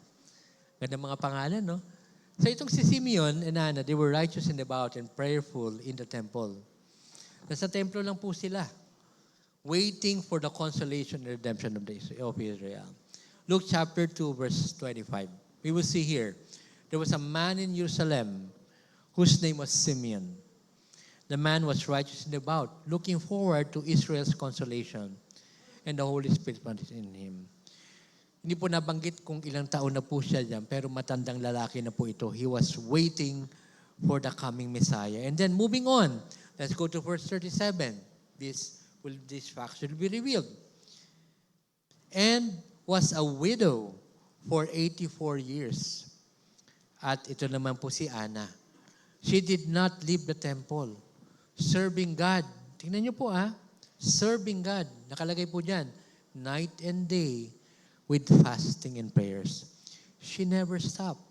Ganda mga pangalan, no? So itong si Simeon and Anna, they were righteous and devout and prayerful in the temple. Nasa templo lang po sila, waiting for the consolation and redemption of Israel. Luke chapter 2, verse 25. We will see here, there was a man in Jerusalem whose name was Simeon. The man was righteous and devout, looking forward to Israel's consolation, and the Holy Spirit was in him. Hindi po nabanggit kung ilang taon na po siya dyan, pero matandang lalaki na po ito. He was waiting for the coming Messiah. And then moving on, let's go to verse 37. This fact will be revealed. And was a widow for 84 years. At ito naman po si Anna. She did not leave the temple, serving God. Tingnan niyo po serving God. Nakalagay po dyan, night and day, with fasting and prayers. She never stopped.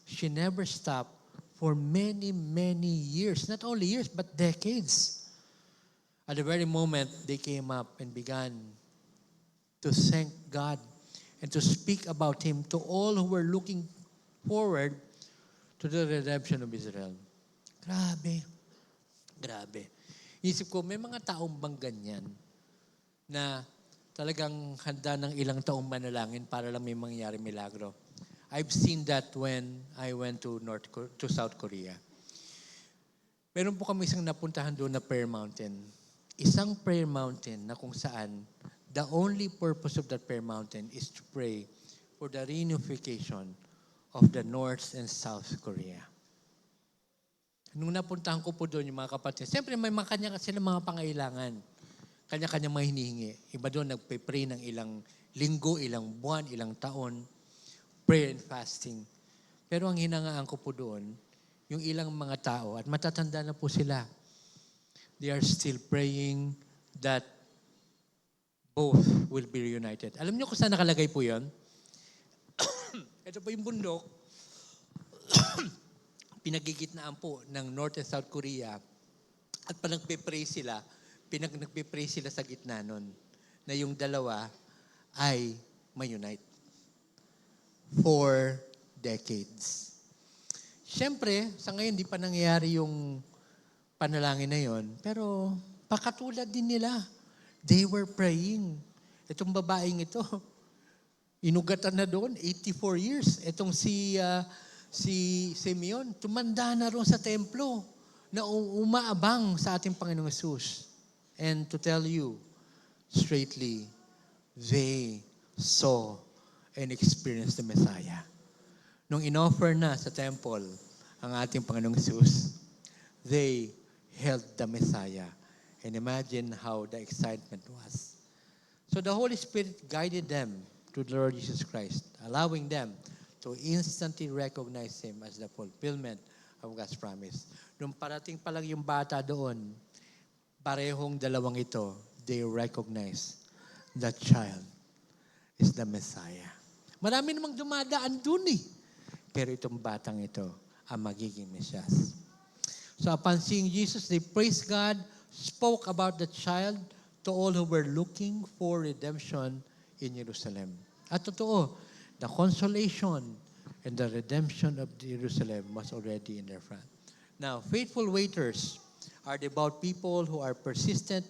She never stopped for many, many years. Not only years, but decades. At the very moment they came up and began to thank God and to speak about Him to all who were looking forward to the redemption of Israel. Grabe. Grabe. Isip ko, may mga taong bang ganyan na talagang handa ng ilang taong manalangin para lang may mangyari milagro. I've seen that when I went to South Korea. Meron po kami isang napuntahan doon na prayer mountain. Isang prayer mountain na kung saan the only purpose of that prayer mountain is to pray for the reunification of the North and South Korea. Nung napuntahan ko po doon yung mga kapatid, siyempre may kanya sila mga pangailangan. Kanya-kanya mga hinihingi. Iba doon nagpe-pray ng ilang linggo, ilang buwan, ilang taon, prayer and fasting. Pero ang hinangaan ko po doon, yung ilang mga tao, at matatanda na po sila, they are still praying that both will be reunited. Alam niyo kung saan nakalagay po yun? Ito po yung bundok, pinagigitnaan po ng North and South Korea, at pa nagpe-pray sila, nagpe-pray sila sa gitna nun, na yung dalawa ay ma-unite for decades. Siyempre, sa ngayon, di pa nangyayari yung panalangin na yon, pero pakatulad din nila. They were praying. Itong babaeng ito, inugatan na doon, 84 years. Itong si Simeon, tumanda na roon sa templo na umaabang sa ating Panginoong Yesus. And to tell you straightly, they saw and experienced the Messiah. Nung inoffer na sa temple ang ating Panginoong Yesus, they held the Messiah. And imagine how the excitement was. So the Holy Spirit guided them to the Lord Jesus Christ, allowing them to instantly recognize Him as the fulfillment of God's promise. Nung parating pa lang yung bata doon, parehong dalawang ito, they recognize that child is the Messiah. Marami namang dumadaan dun eh. Pero itong batang ito ang magiging Mesyas. So upon seeing Jesus, they praised God, spoke about the child to all who were looking for redemption in Jerusalem. At totoo, the consolation and the redemption of Jerusalem was already in their front. Now, faithful waiters are devout people who are persistent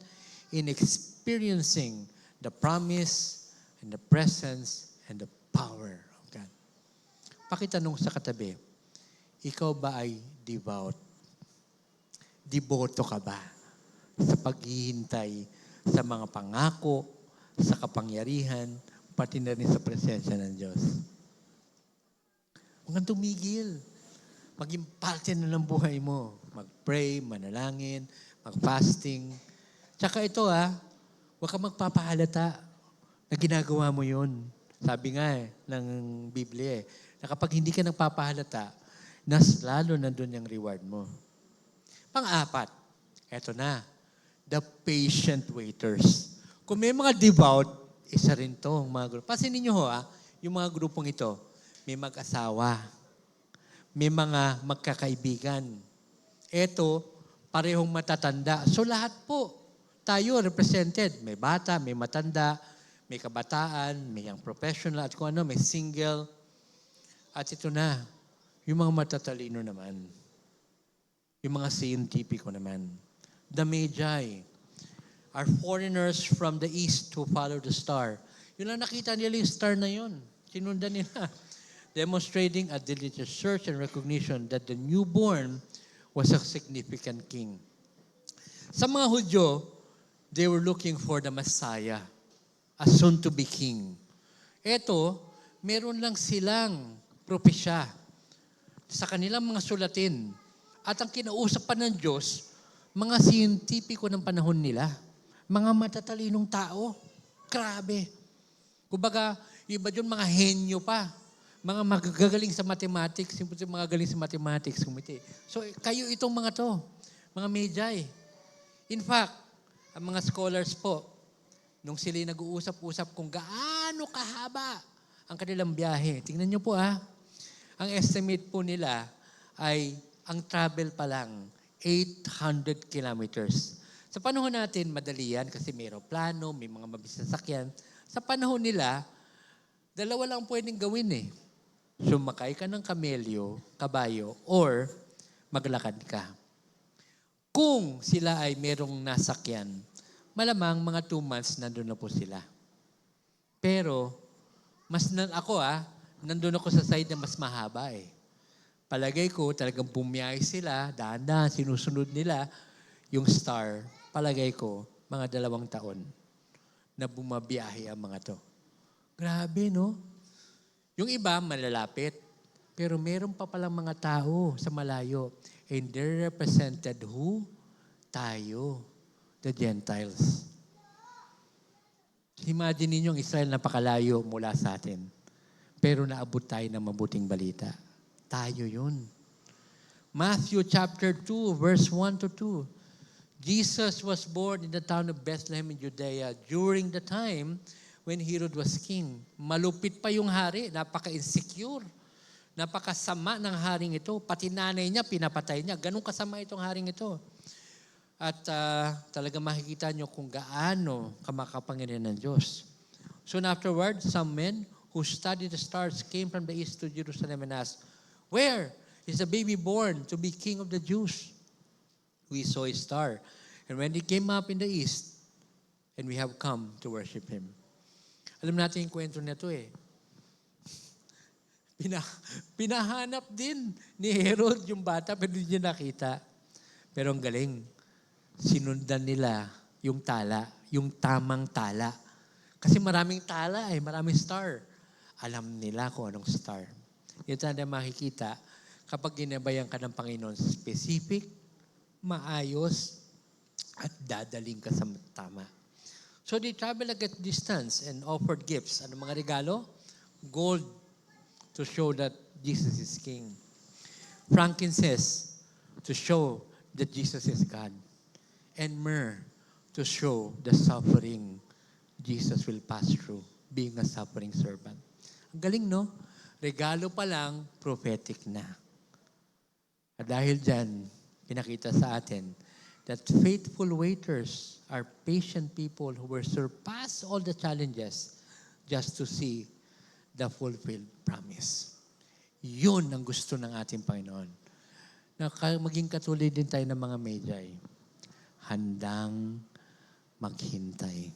in experiencing the promise and the presence and the power of God. Pakitanong sa katabi, ikaw ba ay devout? Deboto ka ba sa paghihintay sa mga pangako, sa kapangyarihan, pati na rin sa presensya ng Diyos? Huwag kang tumigil. Maging parte na ng buhay mo. Mag-pray, manalangin, mag-fasting. Tsaka ito huwag kang magpapahalata na ginagawa mo yun. Sabi nga ng Biblia na kapag hindi ka nagpapahalata, lalo nandun yung reward mo. Pang-apat, eto na, the patient waiters. Kung may mga devout, isa rin to, mga grupo. Pasinin niyo yung mga grupong ito, may mag-asawa, may mga magkakaibigan. Eto, parehong matatanda. So lahat po, tayo represented. May bata, may matanda, may kabataan, may young professional, at kung ano, may single. At ito na, yung mga matatalino naman. Yung mga scientifico naman. The Magi are foreigners from the east who follow the star. Yun lang nakita nila yung star na yun. Sinundan nila. Demonstrating a diligent search and recognition that the newborn was a significant king. Sa mga Hudyo, they were looking for the Messiah, a soon-to-be king. Eto, meron lang silang propesya sa kanilang mga sulatin. At ang kinausap pa ng Diyos, mga siyentipiko ng panahon nila, mga matatalinong tao. Grabe. Kumbaga, iba dyan mga henyo pa. Mga magagaling sa mathematics, mga galing sa mathematics, kumiti. So, kayo itong mga to, mga Magi. In fact, ang mga scholars po, nung sila nag-uusap-usap kung gaano kahaba ang kanilang biyahe. Tingnan nyo po ang estimate po nila ay ang travel pa lang, 800 kilometers. Sa panahon natin, madali yan kasi may aeroplano, may mga mabilis na sakyan. Sa panahon nila, dalawa lang pwedeng gawin Sumakay ka ng kamelyo, kabayo, or maglakad ka. Kung sila ay merong nasakyan, malamang mga 2 months nandun na po sila. Pero, nandun ako sa side na mas mahaba Palagay ko, talagang bumiyahe sila, dahan-dahan, sinusunod nila yung star. Palagay ko, mga 2 taon na bumabiyahe ang mga to. Grabe, no? Yung iba, malalapit. Pero meron pa palang mga tao sa malayo. And they represented who? Tayo, the Gentiles. Imagine ninyo ang Israel napakalayo mula sa atin. Pero naabot tayo ng mabuting balita. Tayo yun. Matthew chapter 2, verse 1 to 2. Jesus was born in the town of Bethlehem in Judea during the time when Herod was king. Malupit pa yung hari, napaka-insecure. Napakasama ng haring ito. Pati nanay niya, pinapatay niya. Ganun kasama itong haring ito. At talaga makikita nyo kung gaano kamakapangyarihan ng Diyos. Soon afterward, some men who studied the stars came from the east to Jerusalem and asked, "Where is the baby born to be king of the Jews?" We saw a star. And when he came up in the east, and we have come to worship him. Alam natin yung kwento na ito Pinahanap din ni Herod yung bata, pero hindi niya nakita. Pero ang galing, sinundan nila yung tala, yung tamang tala. Kasi maraming tala maraming star. Alam nila kung anong star. Ito na makikita, kapag ginabayan ka ng Panginoon, specific, maayos, at dadaling ka sa tama. So they traveled a great distance and offered gifts. Ano mga regalo? Gold to show that Jesus is King. Frankincense to show that Jesus is God. And myrrh to show the suffering Jesus will pass through, being a suffering servant. Ang galing, no? Regalo pa lang, prophetic na. At dahil dyan, pinakita sa atin that faithful waiters are patient people who will surpass all the challenges just to see the fulfilled promise. Yun ang gusto ng ating Panginoon. Na maging katulad din tayo ng mga Magi. Handang maghintay.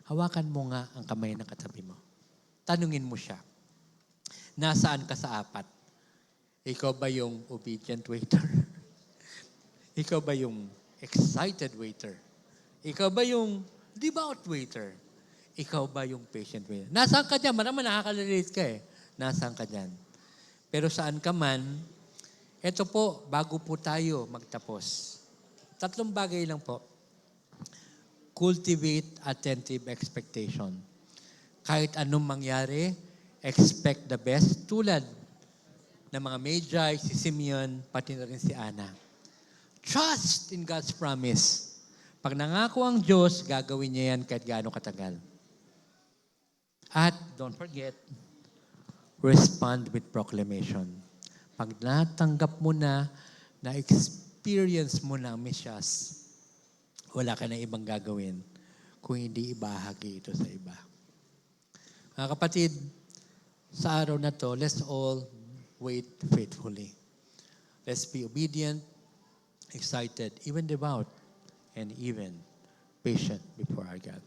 Hawakan mo nga ang kamay ng katabi mo. Tanungin mo siya, nasaan ka sa apat? Ikaw ba yung obedient waiter? Ikaw ba yung excited waiter? Ikaw ba yung devout waiter? Ikaw ba yung patient waiter? Nasaan ka dyan? Marami nakaka-relate ka eh. Nasaan ka dyan? Pero saan ka man, eto po, bago po tayo magtapos. 3 bagay lang po. Cultivate attentive expectation. Kahit anong mangyari, expect the best. Tulad ng mga Magi, si Simeon, pati na rin si Ana. Trust in God's promise. Pag nangako ang Diyos, gagawin niya yan kahit gaano katagal. At don't forget, respond with proclamation. Pag natanggap mo na, na-experience mo na ang Mesyas, wala ka na ibang gagawin kung hindi ibahagi ito sa iba. Mga kapatid, sa araw na to, let's all wait faithfully. Let's be obedient, excited, even devout, and even patient before our God.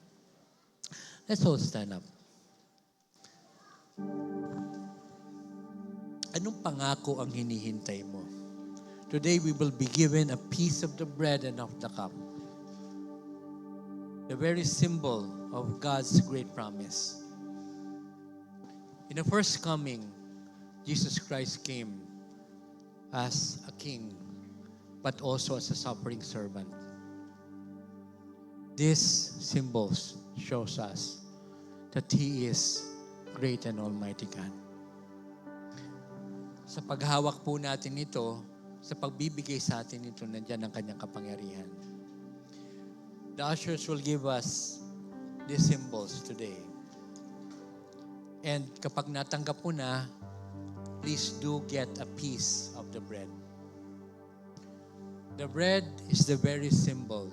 Let's all stand up. Anong pangako ang hinihintay mo? Today we will be given a piece of the bread and of the cup. The very symbol of God's great promise. In the first coming, Jesus Christ came as a king, but also as a suffering servant. These symbols shows us that He is great and almighty God. Sa paghawak po natin ito, sa pagbibigay sa atin ito, nandiyan ang kanyang kapangyarihan. The ushers will give us these symbols today. And kapag natanggap mo na, please do get a piece of the bread. The bread is the very symbol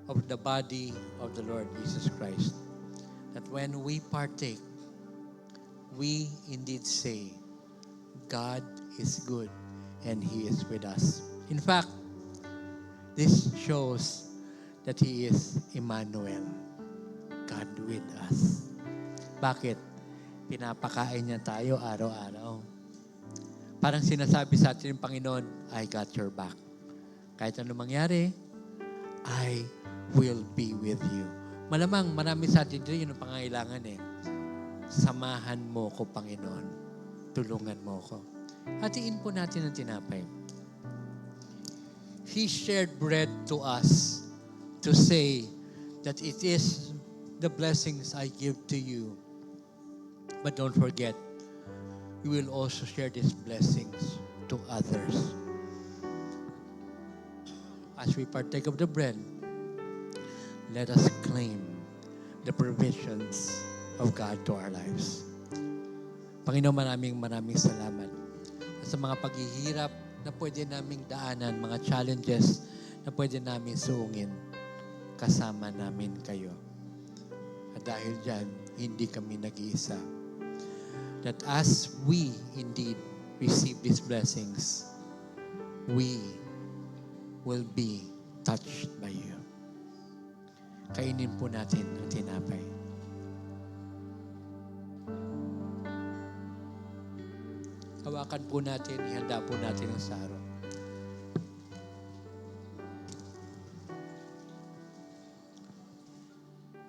of the body of the Lord Jesus Christ. That when we partake, we indeed say, God is good and He is with us. In fact, this shows that He is Emmanuel, God with us. Bakit? Pinapakain niya tayo araw-araw. Parang sinasabi sa atin ng Panginoon, I got your back. Kahit ano mangyari, I will be with you. Malamang marami sa atin dito yun ang pangailangan eh. Samahan mo ko, Panginoon. Tulungan mo ko. Hatiin po natin ang tinapay. He shared bread to us to say that it is the blessings I give to you. But don't forget, you will also share these blessings to others. As we partake of the bread, let us claim the provisions of God to our lives. Panginoon, maraming salamat. At sa mga paghihirap na pwede naming daanan, mga challenges na pwede namin suungin, kasama namin kayo. At dahil dyan, hindi kami nag-iisa. That as we indeed receive these blessings, we will be touched by you. Kainin po natin ang tinapay. Hawakan po natin, ihanda po natin ang saro.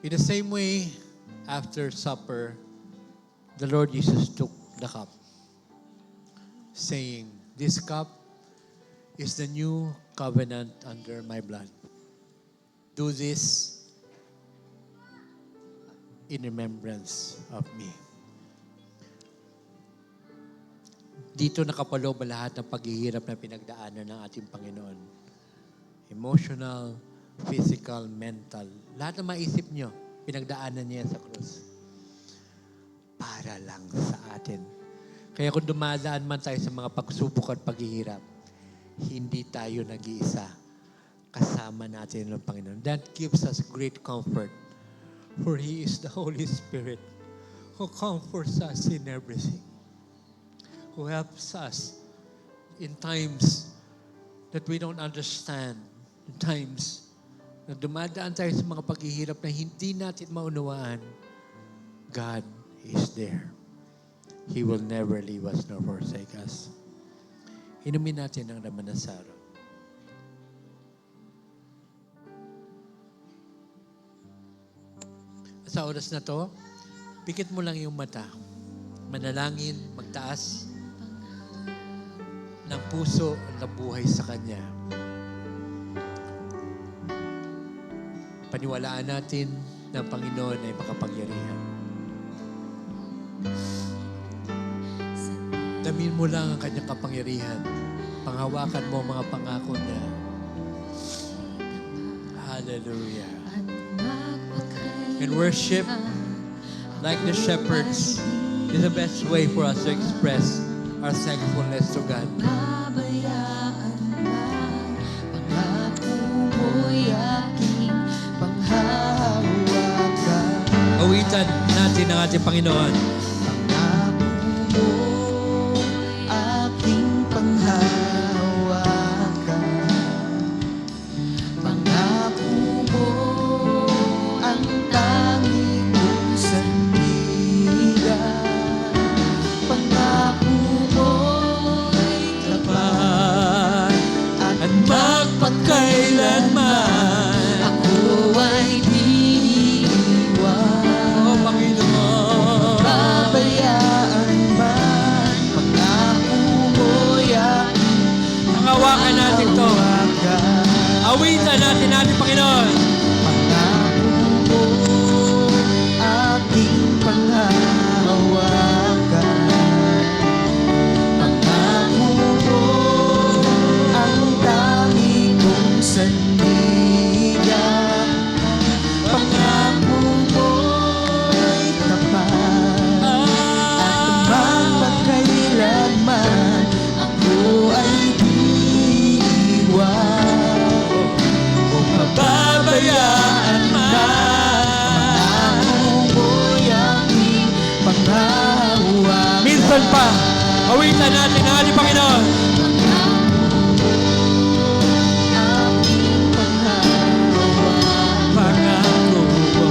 In the same way, after supper, the Lord Jesus took the cup, saying, "This cup is the new covenant under my blood. Do this in remembrance of me." Dito nakapaloob ang lahat ng paghihirap na pinagdaanan ng ating Panginoon. Emotional, physical, mental. Lahat ng maisip nyo, pinagdaanan niya sa krus. Para lang sa atin. Kaya kung dumadaan man tayo sa mga pagsubok at paghihirap, hindi tayo nag-iisa. Kasama natin ng Panginoon. That gives us great comfort. For He is the Holy Spirit who comforts us in everything. Who helps us in times that we don't understand. In times na dumadaan tayo sa mga paghihirap na hindi natin maunawaan. God is there. He will never leave us nor forsake us. Inumin natin ang laman ng saro. Sa oras na to, pikit mo lang yung mata. Manalangin, magtaas ng puso na buhay sa Kanya. Paniwalaan natin na ang Panginoon ay makapangyarihan. Damin mo lang ang Kanyang kapangyarihan. Panghawakan mo ang mga pangako niya. Hallelujah. And worship, like the shepherds, is the best way for us to express our thankfulness to God. Pabayaan ba? Pangako mo'y aking panghahawakan. Awitan natin ang ating Panginoon. Pangako mo'y aking panghahawakan. Pangako mo ang tanging kong sandigan. Pangako mo'y tapat At magpakailanman. ako ay di iwan. O Panginoon. Pabayaan man, pangako mo'y aking Panghawakan natin to. hawakan. Awitan natin ating Panginoon. Pangako mo aking panghahawakan. Pangako mo ang tanging kong sandigan. Pangako mo'y tapat at magpakailanman ako ay di iwan. Kung Pabayaan man. pangako mo'y aking panghahawakan. Minsan pa, awitan natin ang ating Panginoon. Aking panghahawakan. Pangako mo.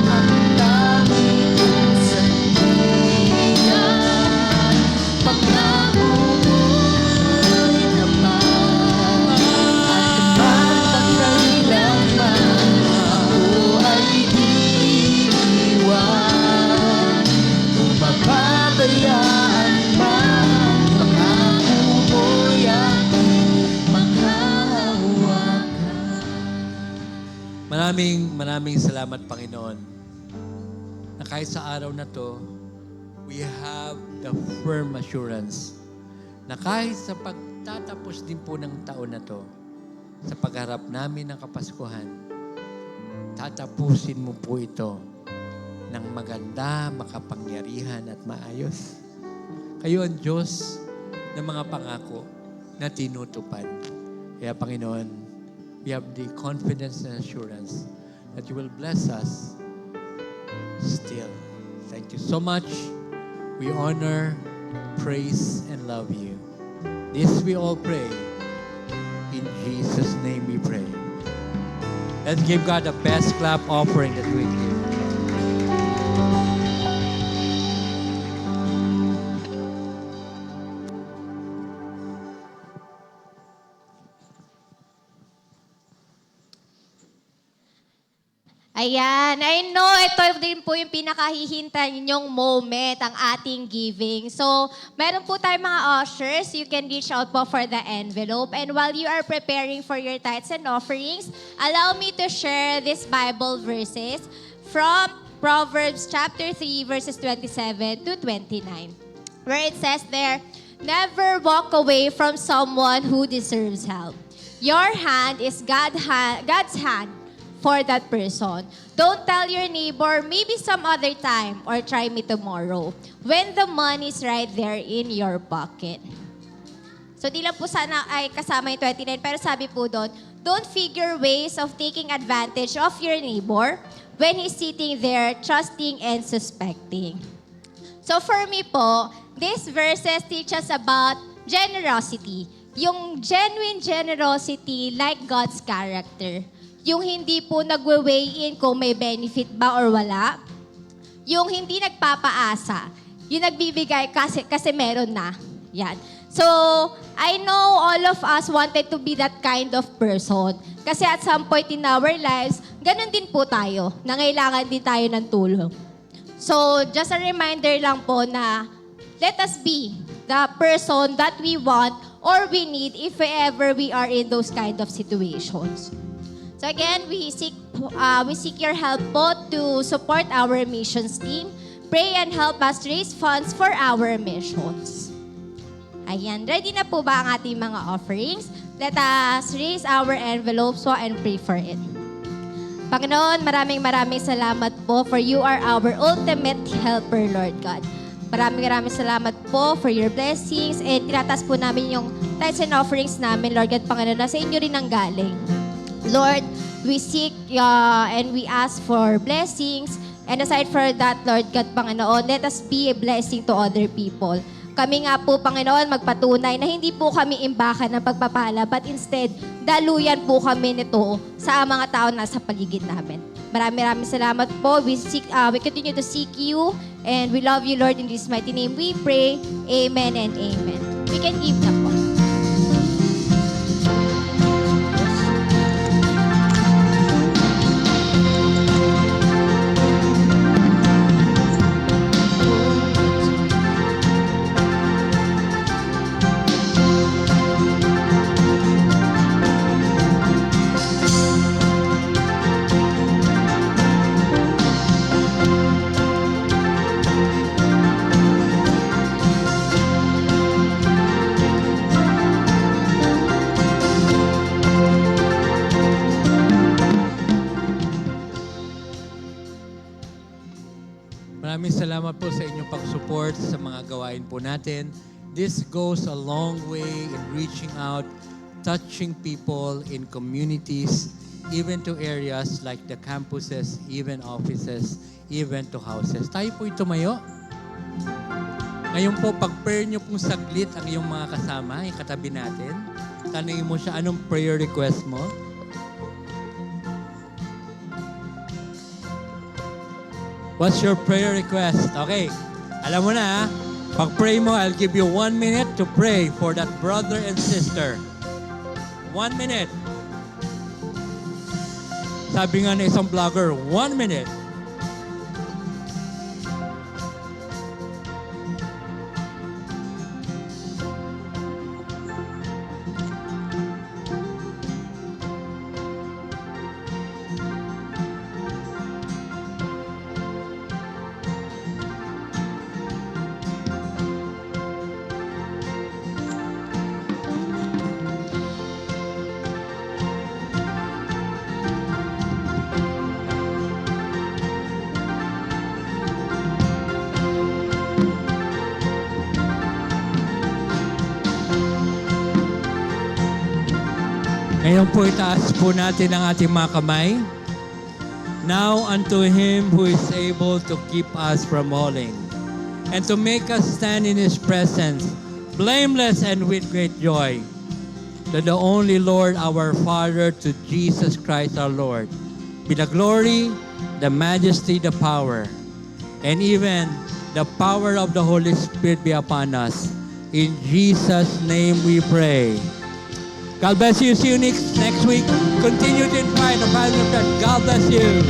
Ang tanging kong sandigan. Pangako mo'y tapat at magpakailanman ako ay di iwan. Kung mapabayaan man, pangako mo'y aking panghahawakan. Maraming salamat, Panginoon, na kahit sa araw na to, we have the firm assurance na kahit sa pagtatapos din po ng taon na to, sa pagharap namin ng Kapaskuhan, tatapusin mo po ito ng maganda, makapangyarihan at maayos. Kayo ang Diyos ng mga pangako na tinutupad. Kaya Panginoon, we have the confidence and assurance that you will bless us still. Thank you so much. We honor, praise, and love you. This we all pray. In Jesus' name we pray. Let's give God the best clap offering that we give. Ayan, I know ito din po yung pinakahihintay ninyong moment, ang ating giving. So, meron po tayong mga ushers. You can reach out po for the envelope. And while you are preparing for your tithes and offerings, allow me to share these Bible verses from Proverbs chapter 3, verses 27 to 29. Where it says there, never walk away from someone who deserves help. Your hand is God's hand for that person. Don't tell your neighbor, maybe some other time or try me tomorrow when the money is right there in your pocket. So di lang po sana ay kasama yung 29, pero sabi po doon, don't figure ways of taking advantage of your neighbor when he's sitting there trusting and suspecting. So for me po, these verses teach us about generosity. Yung genuine generosity like God's character. Yung hindi po nagwe-weigh in kung may benefit ba or wala. Yung hindi nagpapaasa. Yung nagbibigay kasi meron na. Yan. So, I know all of us wanted to be that kind of person. Kasi at some point in our lives, ganun din po tayo. Nangailangan din tayo ng tulong. So, just a reminder lang po na let us be the person that we want or we need if ever we are in those kind of situations. So again, we seek your help po to support our missions team. Pray and help us raise funds for our missions. Ayan, ready na po ba ang ating mga offerings? Let us raise our envelopes po and pray for it. Panginoon, maraming salamat po for you are our ultimate helper, Lord God. Maraming salamat po for your blessings and tinatas po namin yung tithes and offerings namin, Lord God, Panginoon, na sa inyo rin ang galing. Lord, we seek and we ask for blessings. And aside for that, Lord God, Panginoon, let us be a blessing to other people. Kami nga po, Panginoon, magpatunay na hindi po kami imbakan ng pagpapala, but instead, daluyan po kami nito sa mga tao na sa paligid namin. Maraming salamat po. We continue to seek you, and we love you, Lord. In this mighty name we pray. Amen and amen. We can give na po. Maraming salamat po sa inyong pag-support sa mga gawain po natin. This goes a long way in reaching out, touching people in communities, even to areas like the campuses, even offices, even to houses. Tayo po tumayo. Ngayon po, pag-prayer nyo pong saglit ang iyong mga kasama, yung katabi natin. Tanungin mo siya, anong prayer request mo? What's your prayer request? Okay, alam mo na ha. Pag-pray mo, I'll give you 1 minute to pray for that brother and sister. 1 minute. Sabi nga ng isang vlogger, 1 minute. Ngayon po itaas po natin ang ating mga kamay. Now unto Him who is able to keep us from falling and to make us stand in His presence, blameless and with great joy. To the only Lord our Father, to Jesus Christ our Lord, be the glory, the majesty, the power, and even the power of the Holy Spirit be upon us. In Jesus' name we pray. God bless you. See you next week. Continue to invite the family of God. God bless you.